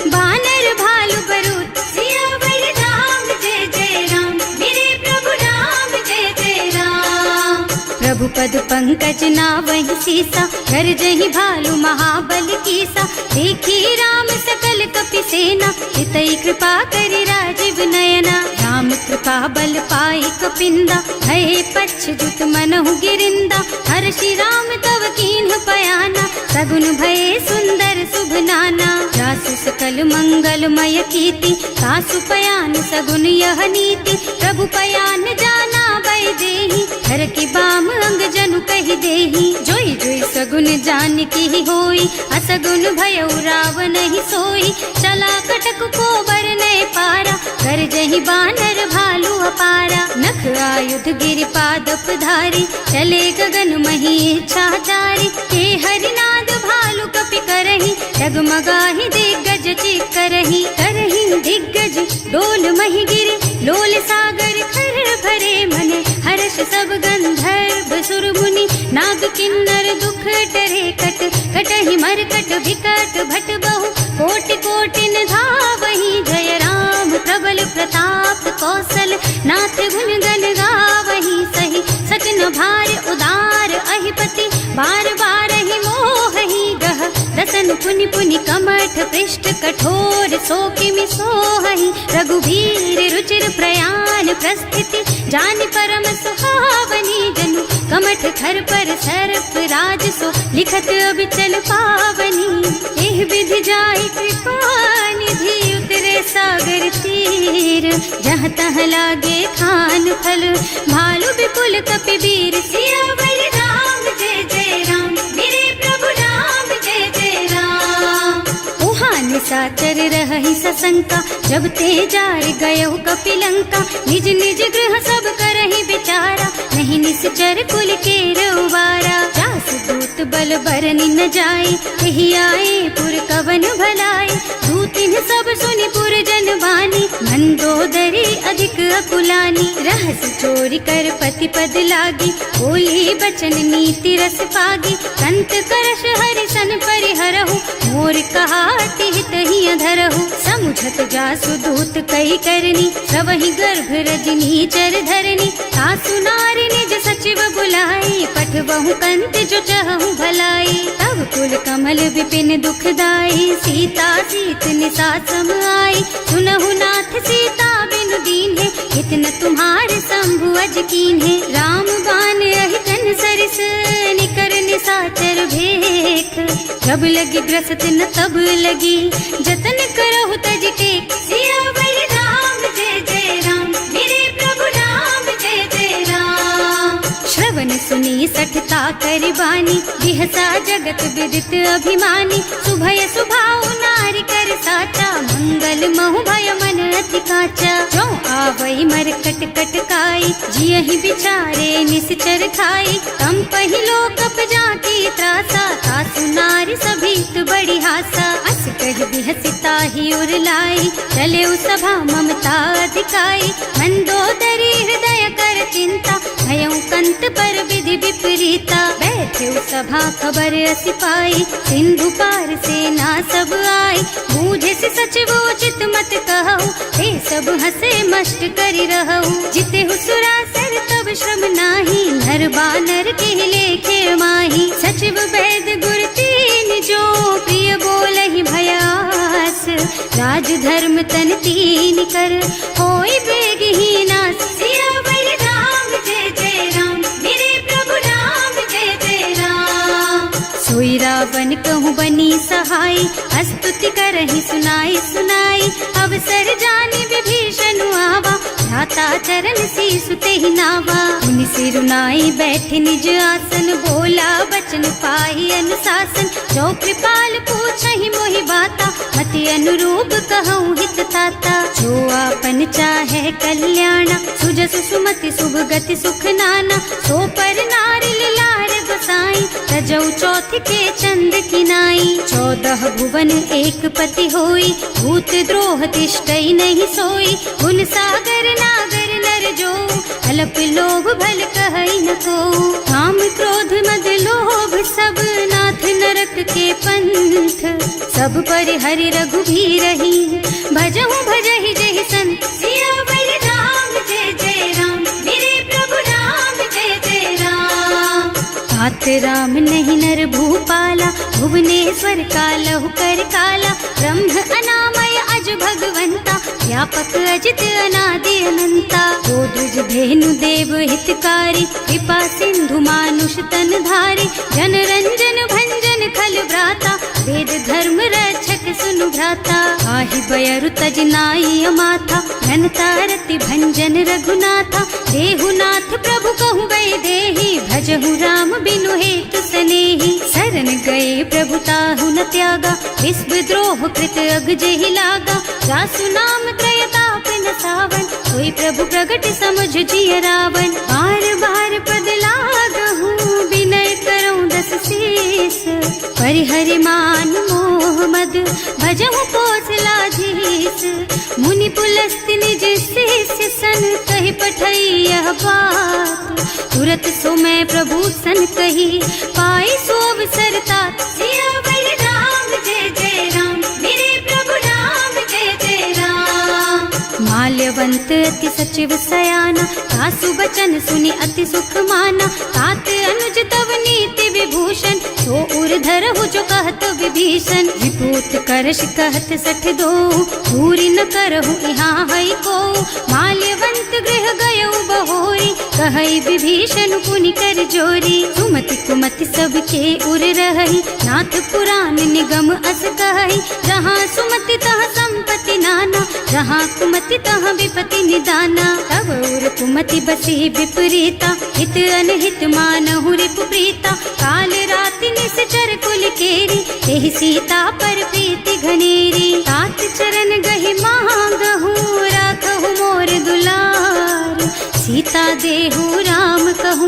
बानर भालु बरूथ। सियावर राम जय जय राम, मेरे प्रभु राम जय जय राम। प्रभु पद पंकज नावहि सीसा, कर जहि भालु महाबल कीसा। देखी राम सकल कपि सेना, हितई कृपा करि राजीव नयना। राम कृपा बल पाई कपिंदा, भय पच्छ्युत मनहु गिरिंदा। हर्षि राम तव कीन्ह पयाना, सगुन भये सुंदर शुभ नाना। जासु सकल मंगलमय कीर्ति, तासु पयान सगुन यह नीति। प्रभु पयान जाना वैदेही, हर की बाम अंग जनु कहि देही। जोई जोई सगुन जान की होई, असगुन भयउ रावण ही सोई। चला कटक को बरनै पारा, कर जहि बानर भालु अपारा। नख आयुध गिरि पादप धारी, चले गगन मही इच्छा जारी। हे हरिनाद भालु कपि करही, डगमगाहि दिग्गज चित करही। करही दिग्गज डोल मही गिरि, लोल सागर खर भरे मन। हर्ष सब गंधर्व सुर मुनि, नाग किन्नर दुख डरे कट। कटहि मरकट विकट भट बहु, कोटि कोटिन धावहि। जय राम प्रबल प्रताप कौशल, नाथ गुण गण गावहि। सही सचन भार उदार अहिपति, बार बार ही मोहि गह। दसन पुनि पुनि कमठ पृष्ठ, कठोर सो किमि सोहहि। रघुवीर रुचिर प्रयाण प्रस्थिति, जानि परम सुहावनी। जनु कमठ खर पर सर्प राज सो, लिखत अबिचल पावनी। एह विधि जाहि कृपा निधि, उतरे सागर तीर। जहाँ तहाँ लागे खान फल, भालु विपुल कपि वीर। सियावर राम जय जय राम, मेरे प्रभु राम जय जय राम। उहाँ निशाचर रहहि सशंका, जब ते जार गयो कपि लंका। निज निज गृह सब करहि विचारा, नहीं निश्चर कुल के रउबारा। जास दूत बल बरनि न जाए, यही आए पुर कवन भलाई। दूतिन सब सुनि पुर जन बानी, मंदोदरी अधिक अकुलानी। रहस चोरी कर पति पद लागी, बोली बचन नीति रस पागी। कंत करश हरि सन परिहरहु, मोर कहाति हित ही अधरहु। समुझत जासु दूत कही करनी, सबहि गर्भ रजनी चर धरनी। सासु नारी निज सचिव बुलाई, पठबहु कंत जो चहु भलाई। तब कुल कमल विपिन दुखदाई, सीता सीत निसा सम आई। सुनहु नाथ सीता बिनु दीन्हे, इतन तुम्हारे शंभु अज कीन्हे। राम बान अहितन सरिस, निकर निसाचर भेख। जब लगी ग्रसत न तब लगी, जतन करहु तज टेक। सियावर राम जय जय राम, मेरे प्रभु राम जय जय राम। श्रवण सुनी सठता कर बानी, बिहसा जगत विदित अभिमानी। सुभय सुभाव नारी कर साचा, मंगल महु भय मन अति काचा। जो आवई मर कट कट काई, जियहि बिचारे निश्चर खाई। तम पहिलो कप जाती त्रासा, सासु नारी सभीत बड़ी हासा। अस कह बिहसिता ही उर लाई, चले सभा ममता अधिकाई। मंदोदरी हृदय कर चिंता, भयउ कंत पर विधि विपरीता। बैठे सभा खबर असी पाई, सिंधु पार सेना सब आई। बूझे से सचिव उचित मत कहु, हे सब हसे मष्ट करि रहु। जिते हुसुरासर तब श्रम नाही, नर बानर के लेखे माही। सचिव वैद गुर तीन जो, प्रिय बोलहि भयास। राज धर्म तन तीन कर, होई बेगहि नास। सियावर राम जय जय राम, मेरे प्रभु राम जय जय राम। सोई रावण कहूँ बनी सहाय, स्तुति करहि सुनाई सुनाई। अवसर जानी विभीषण आवा, भ्राता चरण शीसु तेहि नावा। मुनि सिरुनाई बैठे निज आसन, बोला बचन पाहि अनुशासन। जो कृपाल पूछहि मोहि बाता, मति अनुरूप कहूँ हित ताता। जो आपन चाहे कल्याणा, सुजस सुमति शुभ गति सुख नाना। सो पर नारी लार बसाई, तजौ चौथ के चंद किनाई। 14 भुवन एक पति होई, भूत द्रोह तिष्ठई नहीं सोई। गुण सागर नागर नर जो, अल्प लोभ भल कहई न को। काम क्रोध मद लोभ सब, नाथ नरक के पंथ। सब पर हरि रघुबीरहि, भजहु भजहि जहि संत। सियावर राम जय जय राम, मेरे प्रभु राम जय जय राम। तात राम नहीं नर भूपाला, भुवनेश्वर कालहु कर काला। ब्रह्म अनामय अज भगवंता, व्यापक अजित अनादि अनंता। गोद्विज धेनु देव हितकारी, कृपा सिंधु मानुष तन धारी। जन रंजन भंजन खल भ्राता, वेद धर्म रक्षक सुनु भ्राता। आहि बयरु तज नाई अमाथा, घनता रति भंजन रघुनाथा। देहुनाथ प्रभु कहु गए देहि, भजहु राम बिनु हेतु सनेहि। शरण गए प्रभु ताहु न त्यागा, विश्व द्रोह कृत अग जेहि लागा। जासु नाम त्रयताप न सावन, सोई प्रभु प्रगट समझ जिय रावण। बार बार पद लागहु, विनय करऊं दस शीस। परिहरि मान मोह मद, भजहु कौशलाधीश। मुनि पुलस्त्य निज शिष्य सन, कहि पठई यह बात। तुरत सो मैं प्रभु सन कही, पाई सो अवसर तात। सियावर राम जय जय राम, मेरे प्रभु राम जय जय राम। माल्यवंत अति सचिव सयाना, सासु बचन सुनि अति सुख माना। तात अनुज तव नीति विभूषण, सो उर धरहु जो कहत विभीषण। विभूत करश कहत सठ दो, पूरी न करहु यहाँ हई को। माल्यवंत गृह गयउ बहोरी, कहई विभीषण पुनि कर जोरी। सुमति कुमति सबके उर रही, नाथ पुराण निगम अस कहई। जहाँ सुमति तहाँ संपत्ति नाना, जहाँ कुमति तहाँ विपत्ति निदाना। तब उर कुमति बसी विपरीता, हित अनहित मानहु रिपु प्रीता। काल राति निश्चर कुल केरी, एहि सीता पर प्रीति घनेरी। तात चरण गहि मांगहु, राखहु मोर दुलार। सीता देहु राम कहु,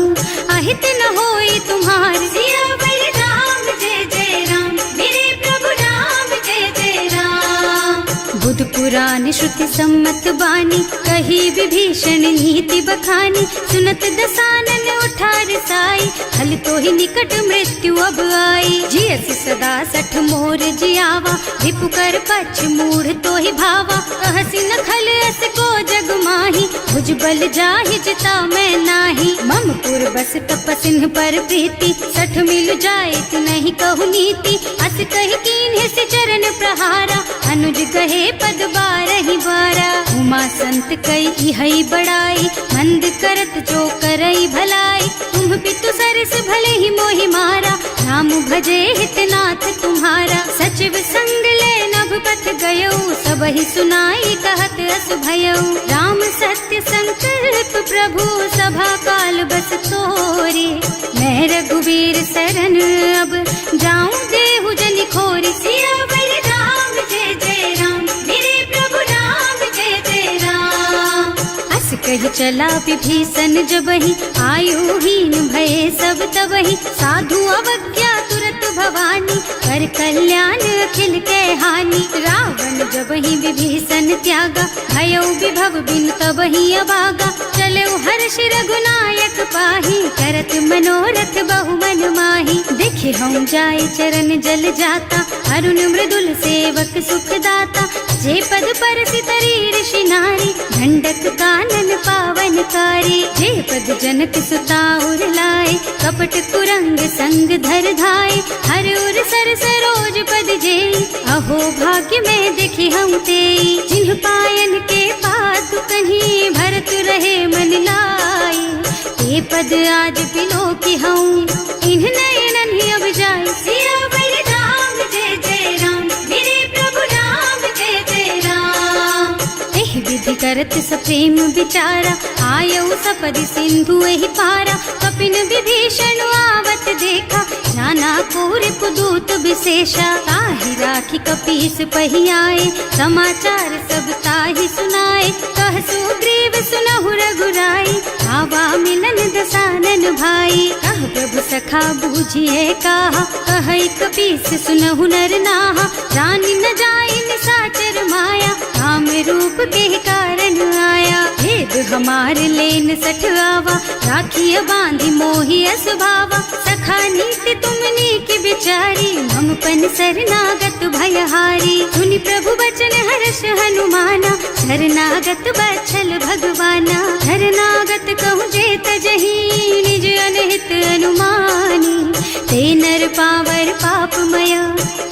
सहित न होई तुम्हार। सियावर राम जय जय राम, मेरे प्रभु राम जय जय राम। बुध पुराण श्रुति सम्मत बानी, कही विभीषण नीति बखानी। सुनत दसानन उठार साई, हल तो ही निकट मृत्यु अब आई। जियसि सदा सठ मोर जियावा, रिपु कर पछ मूढ़ तो ही भावा। कहसि न खल अस को जग माही, भुज बल जाहि जिता मैं नाही। मम पुर बस तपसिन पर प्रीति, सठ मिल जाए तु नहीं कहु नीति। अस कहि कीन्ह से चरण प्रहारा, अनुज कहे पद बारहि बारा। उमा संत कई हई बड़ाई, मंद करत जो करई भलाई। तुम पितु सरस भले ही मोहि मारा, नाम भजे हितनाथ तुम्हारा। सचिव संग ले नभ पथ गयो, सबहि सुनाई कहत अस भयो। राम सत्य संकल्प प्रभु, सभा काल बस तोरे। मैं रघुवीर सरन अब, जाऊं देहु जनि खोरी। सियावर राम जय जय राम, मेरे प्रभु राम जय जय राम। अस कहि चला विभीषण जबहि, आयुहीन भये सब तबहि। साधु अवज्ञा तुरत भवानी, कर कल्याण अखिल के हानि। रावण जबहि विभीषण त्यागा, भयो विभव बिनु तबहि अभागा। चलऊ हर्ष रघुनायक पाहि, करत मनोरथ बहु मन माहि। देखे हम जाय चरण जल जाता, अरुण मृदुल सेवक सुख दाता। जे पद परसि तरी ऋषि नारी, ढंडक कानन पावन कारी। जे पद जनक सुता उर लाए, कपट कुरंग संग धर धाय। हर उर सर सरोज पद जेई, अहो भाग्य में देखी हम तेई। जिन्ह पायन के पात कहीं, भरत रहे मन लाई। ये पद आज बिलो की हूँ, इन्ह नयनन ही अब जाए। सियावर राम जय जय राम, मेरे प्रभु राम जय जय राम। एहि विधि करत सप्रेम विचारा, आयऊ सपदि सिंधु एहि पारा। कपिन विभीषण आवत देखा, जाना कोरि पुदूत विशेषा। ताहि राखी कपीस पहि आए, समाचार सब ताहि सुनाए। कह सुग्रीव सुनहु रघुराई, आवा मिलन दसानन भाई। कह प्रभु सखा बूझिए काहा, कहै कपीस सुनहु नर नाहा। जानि न जाय निसाचर माया, काम रूप के कारण आया। भेद हमार लेन सठ आवा, राखिय बांधि मोहि असभावा। सखा नीति तुमनी की बिचारी, हम पन शरणागत भयहारी। सुनि प्रभु बचन हर्ष हनुमाना, शरणागत बछल भगवाना। शरणागत कहु जे तजहि, निज अनहित अनुमानी। ते नर पावर पापमय,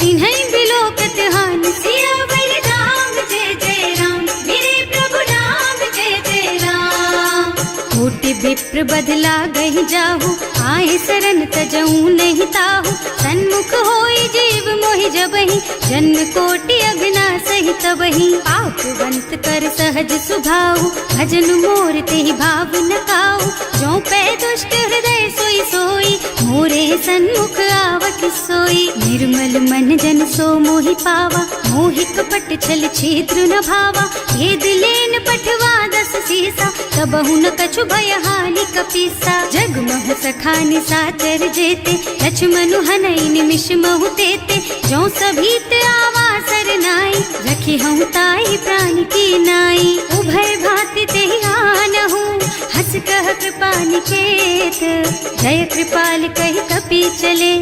तिन्है बिलोकत हानि। सियावर राम जय जय राम, मेरे प्रभु राम जय जय राम। कोटि विप्र बदला गहि जाहु, आए शरण तजऊ नहीं ताहु। सन्मुख होई जीव मोहि जबहि, जन्म कोटि अघना सहि तबहि। पापवंत कर सहज सुभाऊ, भजन मोर तेहि भाव न काऊ। जो पै दुष्ट हृदय सोई सोई, मोरे सन्मुख आवत सोई। निर्मल मन जन सो मोहि पावा, मोहि कपट छल छिद्र न भावा। भेद लेन पठवा दस सीसा, तबहु न कछु भय हानि कपीसा। जग महु सखा निसाचर जेते, लक्ष्मणु हनई निमिष महु तेते। जो सभीत आवा सरनाई, रखी हूँ ताई प्राण की नाई। उभय भांति तेहि आनहु, हस कह कृपा निकेत। जय कृपाल कहि कपि चले,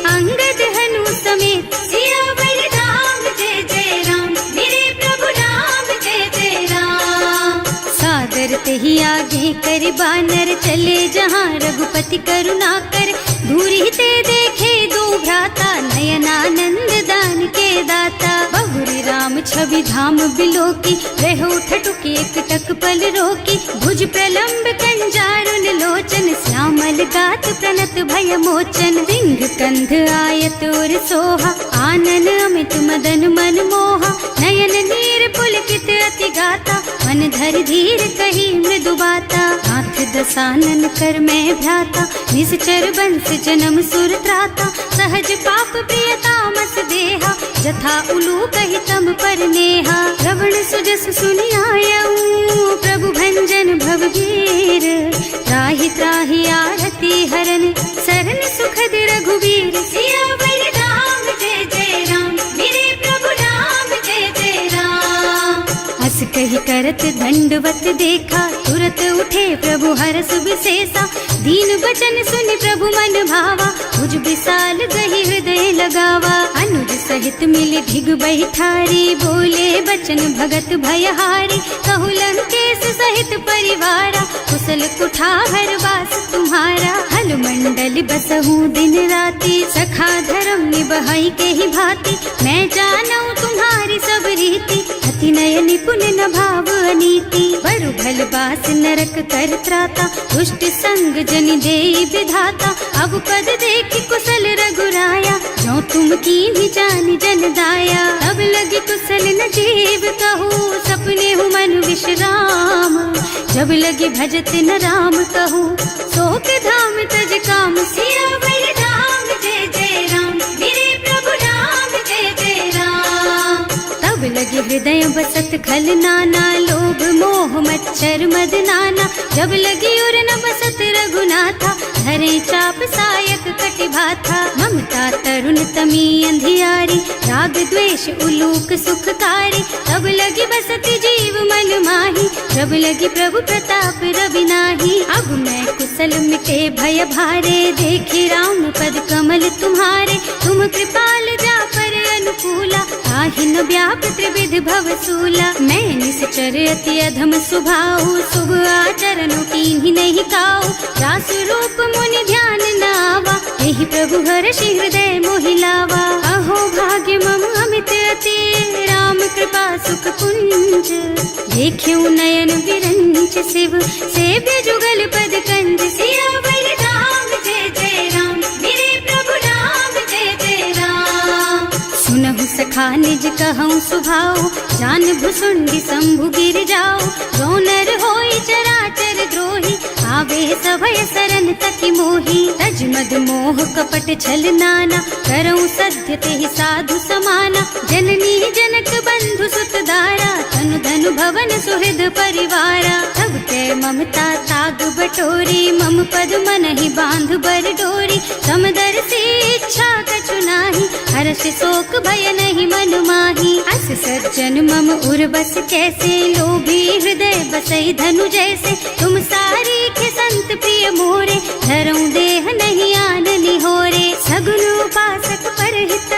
अंगद हनु समेत। सियावर राम जय जय राम, मेरे प्रभु राम जय जय राम। सादर तेहि आगे कर बानर, चले जहाँ रघुपति करुणा कर। दूरी ते देखे दो भ्राता, नयनानंद दान के दाता। बहुरी राम छवि धाम बिलोकी, रहो ठटुकी एक टक पल रोकी। भुज प्रलंब कंजारुन लोचन, श्यामल गात प्रणत भय मोचन। सिंह कंध आयत और सोहा, आनन अमित मदन मन मोहा। नयन नीर पुलकित अति गाता, मन धर धीर कही मृदु बाता। हाथ दसानन कर मैं भ्राता, निश्चर बंस जन्म सुर त्राता। सहज पाप प्रिय तामस देहा, जथा उलू कहि तम पर नेहा। श्रवण सुजस सुनि आयऊ, प्रभु भंजन भव भीर। त्राहि त्राहि आरती हरन, सुखद रघुवीर सियावर राम जय जय राम मेरे प्रभु राम जय जय राम। हस कही करत दंडवत देखा तुरत उठे प्रभु हरस विशेषा दीन बचन सुनि प्रभु मन भावा मुझ विशाल गही हृदय लगावा। अनुज सहित मिली भिग बैठारी बोले बचन भगत भयहारी कहु लंकेश सहित परिवारा कुशल कुठार वास तुम्हारा। हल मंडल बसहु दिन राति सखा धर्म निबहई के ही भांति मैं जानू तुम्हारी सब रीति अति नय निपुण न भाव अनीति। बरु भल बास नरक कर त्राता दुष्ट संग जन देई विधाता अब पद देखि कुशल रघुराया जो तुम कीन्ही जानि जन दाया। तब लगी कुशल न जीव कहू सपने हूँ मन विश्राम जब लगी भजत न राम कहू शोक धाम तज काम सियावर राम जय जय राम मेरे प्रभु राम जय जय राम। तब लगी हृदय बसत खल नाना लोभ मोह मच्छर मद नाना जब लगी उर न बसत रघुनाथा धरे चाप सायक कटि भाथा। ममता तरुण तमी अंधियारी राग द्वेष उलूक सुखकारी तब लगी बसती जीव मन माही जब लगी प्रभु प्रताप रवि नाही। अब मैं कुशल मिटे भय भारे देखे राम पद कमल तुम्हारे तुम कृपाल जा पर अनुकूला ताहि न व्याप त्रिविध भवसूला। मैं निश्चर अति अधम स्वभाव शुभ आचरण कीन्ही नहीं काऊ रास रूप मुनि ध्यान नावा यही प्रभु हर्षि हृदय मोहिलावा। अहो भाग्य मम अमित अति राम कृपा सुख पुंज देख्यु नयन विरंच शिव सेव्य जुगल पद कंज सियावर राम जय जय राम मेरे प्रभु राम जय जय राम। सुनहु सखा निज कहूँ सुभाऊ जान भुसुंडी शंभु गिर जाओ जो नर होई चराचर द्रोही आवे सभय सरन तकी मोही। तज मद मोह कपट छल नाना करऊँ सत्य तेहि साधु समाना जननी जनक बंधु सुत दारा तनु धनु भवन सुहृद परिवारा। तब के ममता ताग बटोरी मम पद मन ही बांध बर डोरी समदर्शी इच्छा कछु नाही हर्ष शोक भय नहीं मन माही। अस सज्जन मम उर बस कैसे लोभी हृदय बसई धनु जैसे तुम सारी के संत प्रिय मोरे धरऊं देह नहीं आन निहोरे। सगुन उपासक परहित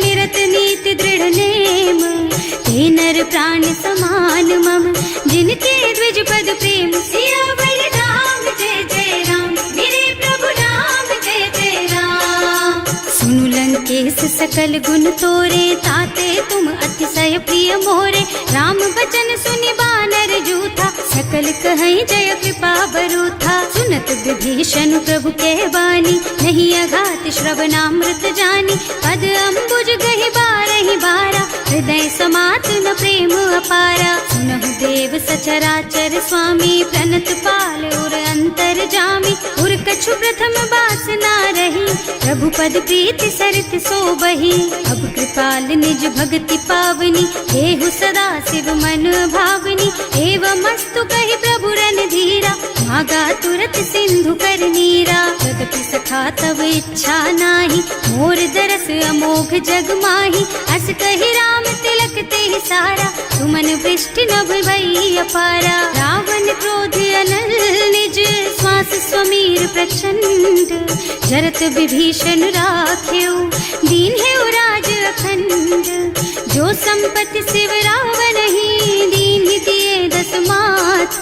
निरत नीति दृढ़ नेम ते नर प्राण समान मम जिनके द्विज पद प्रेम सियावर राम जय जय राम मेरे प्रभु राम जय जय राम। सुनु लंकेश सकल गुण तोरे ताते तुम अतिशय प्रिय मोरे राम बचन सुनि बानर जूथा सकल कहई जय कृपा बरूथा। सुनत विभीषण प्रभु के बानी नहीं अघात श्रवणामृत जानी पद अम्बुज गहि बारहि बारा हृदय समात न प्रेम अपारा। सुनहु देव सचराचर स्वामी प्रणत पाल उर अंतर जामी उर कछु प्रथम बास ना रही प्रभु पद प्रीति सरित सो बही। अब कृपाल निज भक्ति पावनी देहु सदा शिव मन भावनी एवं मस्तु कहि प्रभु रन धीरा मागा तुरत सिंधु कर नीरा। जगति सखा तब इच्छा नाही मोर दरस अमोघ जग माही अस कहि राम तिलक ते सारा तुमन वृष्टि नभ भई अपारा। रावण क्रोध अनल निज श्वास स्वमीर प्रचंड जरत विभीषण राख्यो दीन है राज अखंड जो संपत्ति शिव रावण ही दीन दिए दस माथ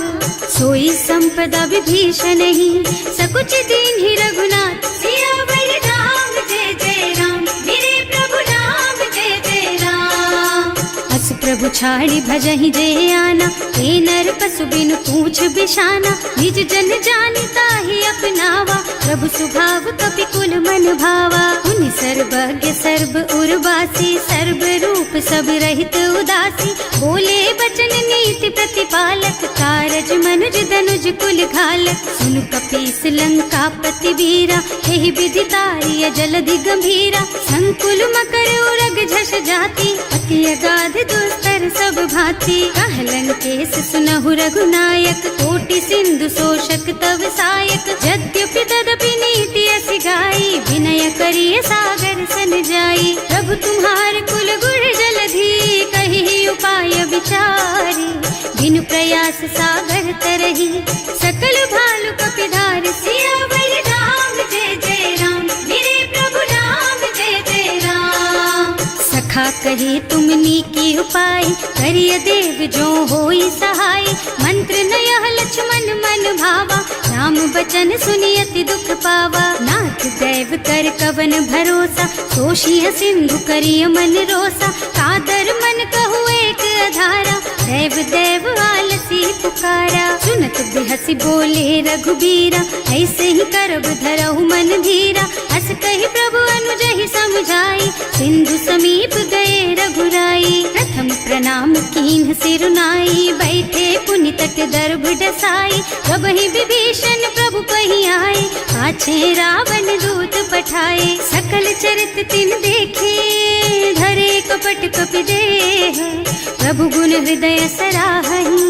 सोई संपदा विभीषण ही सकुच दीन ही रघुनाथ सियावर राम जय जय राम मेरे प्रभु राम जय जय राम। अस प्रभु छाड़ी भजहि जय आना हे नर पशु बिनु पूछ बिशाना निज जन जानि ताहि अपनावा प्रभु स्वभाव कपि कुल मन भावा। उनि सर्वज्ञ सर्व उर्वासी सर्व रूप सब रहित उदासी बोले बचन नीति प्रतिपालक कारज मनुज धनुज कुल घालक। सुनु कपीस लंका पति वीरा यही विधि तारिय जलधि गंभीरा संकुल मकर उरग झष जाति अति अगाध दुस्तर सब भांति। कह लंकेश सुनहु रघुनायक कोटि सिंधु शोषक तव सायक यद्यपि तदपि नीति असि गाई प्रभु तुम्हार कुल गुण जलधि, कही उपाय विचारी, बिनु प्रयास सागर तरही, सकल भालु कपिधार, सियावर राम जय जय राम, मेरे प्रभु राम जय जय राम। सखा कहे तुमनी की उपाय, करिय देव जो होई सहाय, मंत्र नयह लक्ष्मण मन भावा, राम बचन सुनियति दुख पावा। नाथ दैव कर कवन भरोसा, सोशिय सिंधु करिय मन रोसा, कादर मन कहु एक अधारा, देव देव आलसी पुकारा। सुनत बिहसी बोले रघुबीरा, ऐसे ही करब धरहु मन धीरा, हस कही प्रभु अनुजहि समझाई, सिंधु समीप गए रघुराई। प्रथम प्रणाम कीन्ह सिरुनाई, बैठे पुनि तट दर्भ डसाई, कबहि विभीषण प्रभु पही आए, पाछे रावण दूत पठाए। सकल चरित तिन देखे, धरे कपट कपि देह, प्रभु गुण हृदय सराहहि,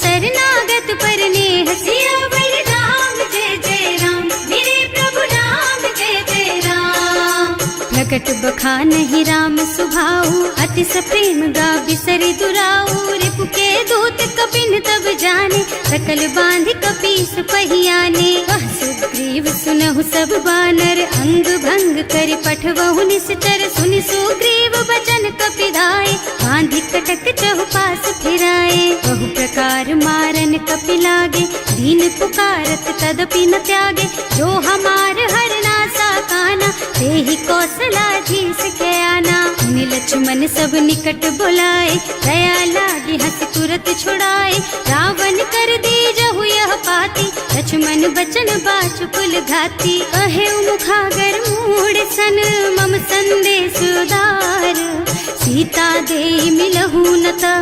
शरणागत पर नेह, सियावर राम जय जय राम, मेरे प्रभु राम जय जय राम। प्रकट बखानहि राम सुभाऊ, अति सप्रेम गा बिसरि दुराऊ, रिपु के दूत कपिन तब जाने, सकल बांध कपीस पहियाने। वह सुग्रीव सुनहु सब बानर, अंग भंग कर पठवहु निश्चर, सुनि सुग्रीव बचन कपिधाय, बांधि कटक चहुपास फिराए। बहु प्रकार मारन कपि लागे, दीन पुकारत तदपि न त्यागे, जो हमार हरना साकाना, तेहि कौशलाधीश के आना। मुनि लक्ष्मण सब निकट बुलाए, दया लागी हंस तुरत छुड़ाए, रावण कर दीजहु यह पाती, लक्ष्मण बचन बाचु कुल घाती। कहे मुखागर मूढ़ सन, मम संदेश उदार, सीता दे मिलहु नता,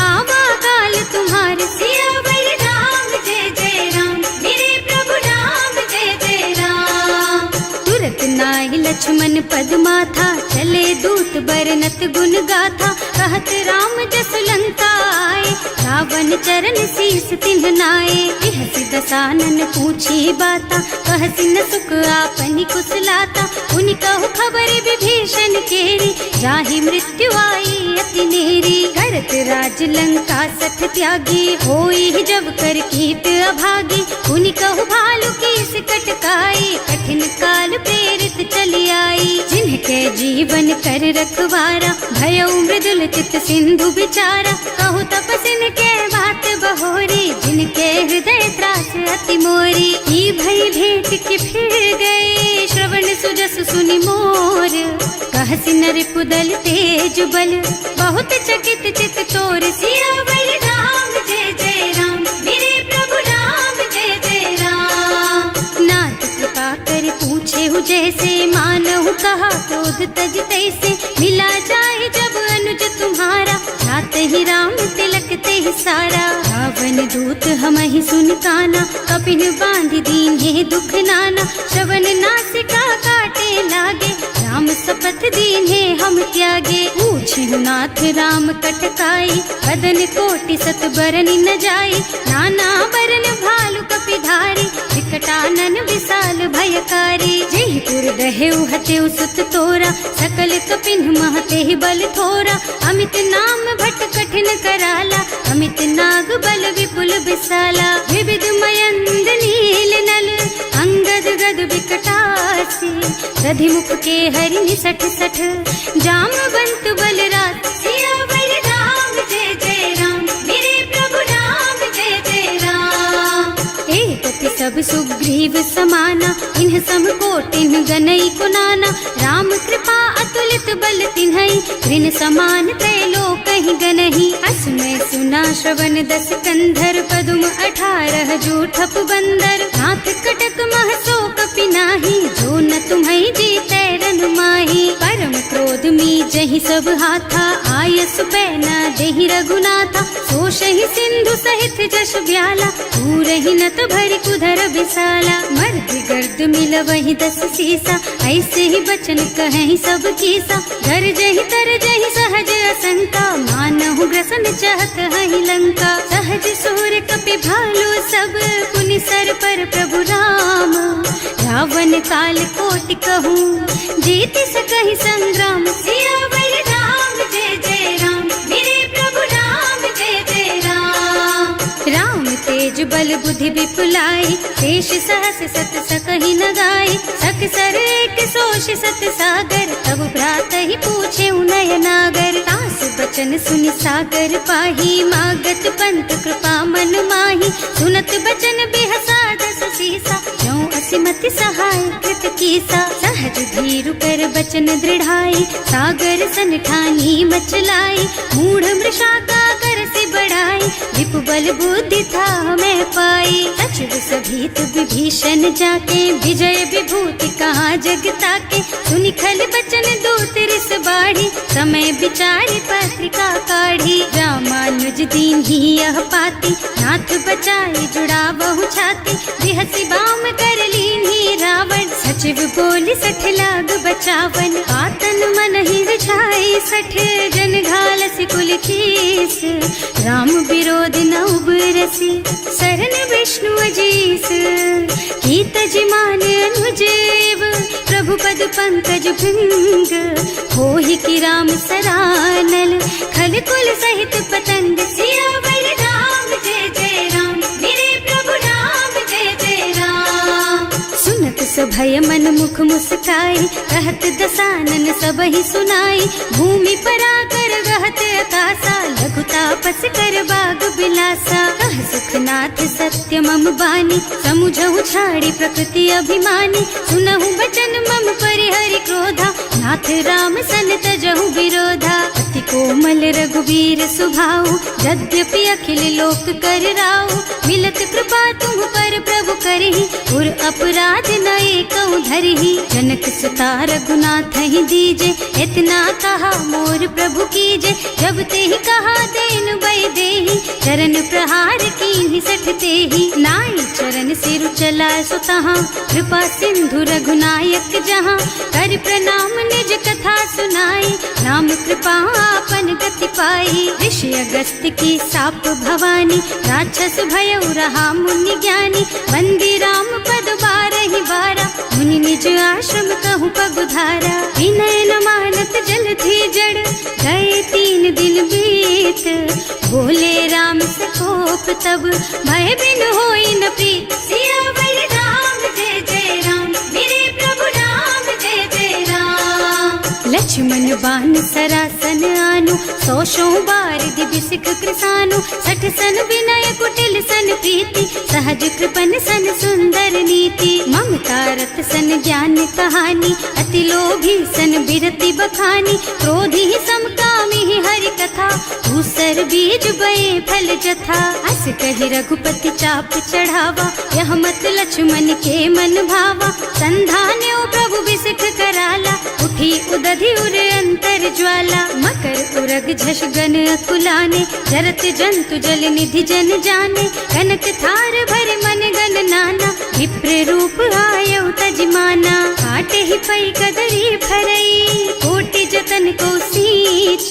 आवा काल तुम्हार, सियावर राम जय जय राम, मेरे प्रभु राम जय जय राम। तुरत नाहि लक्ष्मण पद माथा, चले दूत बरनत गुण गाथा, कहत राम जस लंका आए, रावण चरण शीस तिन्ह नाए। बिहसि दसानन पूछी बाता, कहसि न सुख आपनि कुशलाता, उनि कहु खबर विभीषण केरी, जाहि मृत्यु आई अति नेरी। करत राज लंका सठ त्यागी, होई जब कर कीट अभागी, उनि कहु भालु कीस कटकाई, कठिन काल प्रेरित चली आई। जिनके जीवन कर रखवारा, भयउ मृदुल चित सिंधु बिचारा, कहु तपसिन के बात बहोरी, जिनके हृदय त्रास अति मोरी। की भई भेंट के फिर गए, श्रवण सुजस सुनि मोर, कहसि नर पुदल तेज बल, बहुत चकित चित तोर, सियावर राम जय जय राम, मेरे प्रभु राम जय जय राम। नाथ कृपा कर पूछे हु जैसे, मानहु कहा क्रोध तज तैसे, मिला जाए जब अनुज तुम्हारा, जात ही राम तिलक ते सारा। रावण दूत हमहि सुन काना, कपिन बांध दीन्हे दुख नाना, श्रवण नासिका काटे लागे, राम शपथ दीन्हे हम त्यागे। पूछिहु नाथ राम कटकाई, बदन कोटि सत बरन न जाई, नाना बरन भालु कपिधारी, विकटानन विशाल भयकारी। जेहि पुर दहेउ हतेउ सुत तोरा, सकल कपिन महते बल थोरा, अमित नाम भट कठिन कराला, अमित नाग बल विपुल विशाला। विविध मयंद नील नल, अंगद गद विकटासी, दधिमुख के हरि निसठ सठ, जामवंत बलराज, सियावर राम जय जय राम, मेरे प्रभु राम जय जय राम। एक सब सुग्रीव समाना, इन्ह सम कोटिन गनई कुनाना, राम कृपा अतुलित बल तिन्हई, ऋण समान त्रैलोक ही गनहि। असमय सुना श्रवण दस कंधर, पदुम 18 जूठप बंदर, हाथ कटक महसो कपि नाही, जो न तुम्हई जीतै रन माही। परम क्रोध मी जहि सब हाथा, आयस पैना देहि रघुनाथा, सोषहि सिंधु सहित जश ब्याला, पूरहि नत भरि कुधर विशाला। मर्द गर्द मिलवहि 10 सीसा, ऐसे ही बचन कहें सब कीसा, गरजहि तरजहि सहज असंका, मानहु ग्रसन चाहत हहि लंका। सहज सूर कपि भालु सब, पुनि सर पर प्रभु राम, रावण काल कोटि कहूँ, जीति सकहि संग्राम, सियावर राम जय जय राम, मेरे प्रभु राम जय जय राम। राम तेज बल बुद्धि विपुलाई, शेष सहस सत सकहि न गाई। सकसर एक सोष सत सागर, तब भ्रात ही पूछे उनय नागर। तास बचन सुनि सागर पाही, मागत पंत कृपा मन माही। सुनत बचन बिहसा दस सीसा, ज्यों असिमति सहाय कृत कीसा। सहज धीरु कर बचन दृढ़ाई, सागर सन ठानी मचलाई। मूढ़ मृषा का कर से बढ़ाई, विपु बल बुद्धि था मैं पाई। सचिव सभीत विभीषण जाके, विजय विभूति कहाँ जग ताके। सुनि खल बचन दूत रिस बाढ़ी, समय विचारि पत्रिका काढ़ी। रामानुज दीन ही यह पाती, नाथ बचाई जुड़ा बहु छाती। बिहसी बाम कर लीन्ही रावण, सचिव बोली सठ लाग बचावन। आतन मन ही रिझाई सठ, जन घालसी कुल कीस। राम विरोध न उबरसी, शरण विष्णु अजीस। कीत जिमान अनुजेव, प्रभु पद पंकज भृंग। होहि की राम सरानल, खल कुल सहित पतंग। सियावर राम जय जय राम, मेरे प्रभु राम जय जय राम। सुनत सभय मन मुख मुस्काई, कहत दसानन सबहि सुनाई। भूमि पराकर गहत आकाशा, लघु तापस कर बाग बिलासा। कह सुखनाथ सत्य मम बानी, समुझहु छाड़ी प्रकृति अभिमानी। सुनहु बचन मम परिहरि क्रोधा, नाथ राम सन तजहु विरोधा। अति कोमल रघुवीर सुभाऊ, यद्यपि अखिल लोक कर राऊ। मिलत कृपा तुम पर प्रभु करहि, उर अपराध न एकौ धरहि। जनक सुता रघुनाथ ही दीजे, इतना कहा मोर प्रभु कीजे। जब ते ही कहा देन बय देहि, चरण प्रहार कीन्हि सठ तेहि। नाई चरण सिरु चला सुतहाँ, कृपा सिंधु रघुनायक जहाँ। कर प्रणाम निज कथा सुनाई, नाम कृपा आपन गति पाई। ऋषि अगस्त की साप भवानी, राक्षस भयउ रहा मुनि ज्ञानी। बंदी राम पद बारहि बारा, मुनि निज आश्रम कहु पगुधारा। विनय न मानत जल थी जड़, गए 3 दिन बीत। बोले राम सकोप तब, भय बिन होई न प्रीत। सियावर राम जय जय राम, मेरे प्रभु राम जय जय राम। लक्ष्मण बान सरासन आनु, 100 बार दिव्य सिख कृसानु। 60 सन विनय कुटिल सन प्रीति, सहज कृपन सन सुंदर नीति। ममता रत सन ज्ञान कहानी, अति लोभी सन बिरति बखानी। क्रोधी समकामी हरि कथा, दूसर बीज बये फल जथा। अस कहि रघुपति चाप चढ़ावा, यह मत लक्ष्मण के मन भावा। संधान्यो प्रभु बिसिख कराला, उठी उदधि उर अंतर ज्वाला। मकर उरग झष गन अकुलाने, जरत जंतु जल निधि जन जाने। कनक थार भर मन गन नाना, विप्र रूप आयौ तजमाना। काटे ही पै कदरी भरई, कोटि जतन को सींच।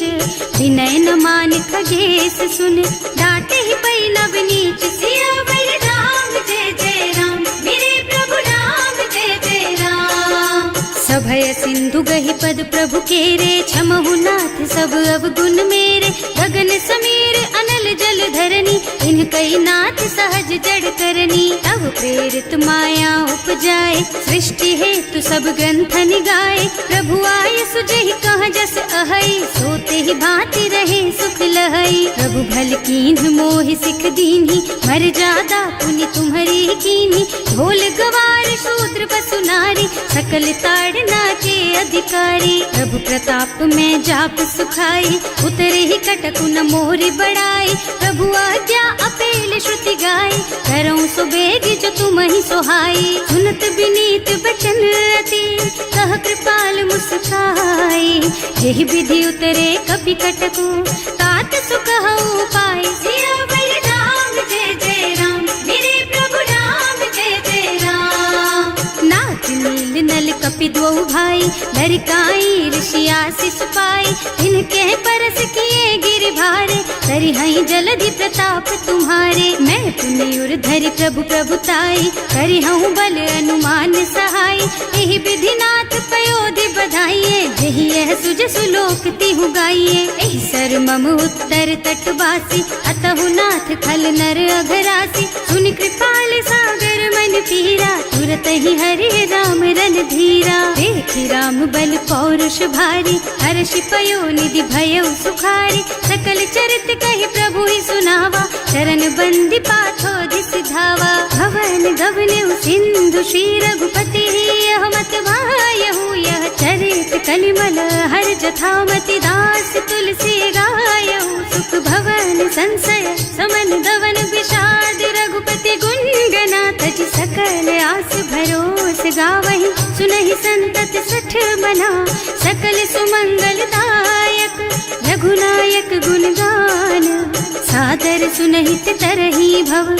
विनय न मान खगेश सुन, डांटे ही पै नव नीच। सियावर राम जय जय राम, मेरे प्रभु राम जय जय राम। सभय सिंधु गहि पद प्रभु केरे, क्षमहु नाथ सब अवगुण मेरे। गगन समीर अनल जल धरनी, इनकई नाथ सहज जड़ करनी। तब प्रेरित माया उपजाए, सृष्टि हेतु सब ग्रंथन गाए। प्रभु आय सुजहि कह जस अहै, सोते ही भांति रहे सुख लहै। प्रभु भल कीन्ह मोहि सिख दीन्ही, मर्यादा पुनि तुम्हरी कीन्ही। ढोल गवार शूद्र पशु नारी, सकल ताड़ना के अधिकारी। प्रभु प्रताप में जाप सुखाई, उतरे ही कटकु न मोरि बड़ाई। प्रभु आज्ञा अपेल श्रुति गाई, करऊं सुबेग जो तुम ही सोहाई। सुनत विनीत बचन अति, कह कृपाल मुस्काई। यही विधि उतरे कपि कटकु, तात सुकहु पाई। सियावर राम जय जय राम, मेरे प्रभु राम जय जय राम। नाथ नील नल कपि द्वौ भाई, लरिकाई ऋषि आशीष पाई। इनके परस किए गिर भारे, तरि हई जलधि प्रताप तुम्हारे। मैं पुनि उर धरि प्रभु प्रभुताई, करि हूँ बल अनुमान सहाय। यही विधि नाथ पयोधि बधाइए, जही सुलोक तिहु गाइए। एहि सर मम उत्तर तटवासी, अतहु नाथ खल नर अघरासी। सुनि कृपाल सागर मन पीरा, तुरत ही हरि राम रन धीरा। देखि राम बल पौरुष भारी, हर्षि पयो निधि भयउ सुखारी। सकल चरित कहि प्रभु ही सुनावा, चरण बंदी पाथो सिधावा। भवन गवनेउ सिंधु श्री रघुपति, यह मत वायहु यह चरित कलिमल हर जथामति। दास तुलसी गायहु, सुख भवन संशय समन गवन विषाद। रघुपति गुण गना तज सकल आस भरोस गावहि। सुनहि संतत सठ मना, सकल सुमंगल दायक। रघुनायक गुण गान, सादर सुनहित तरहि भव।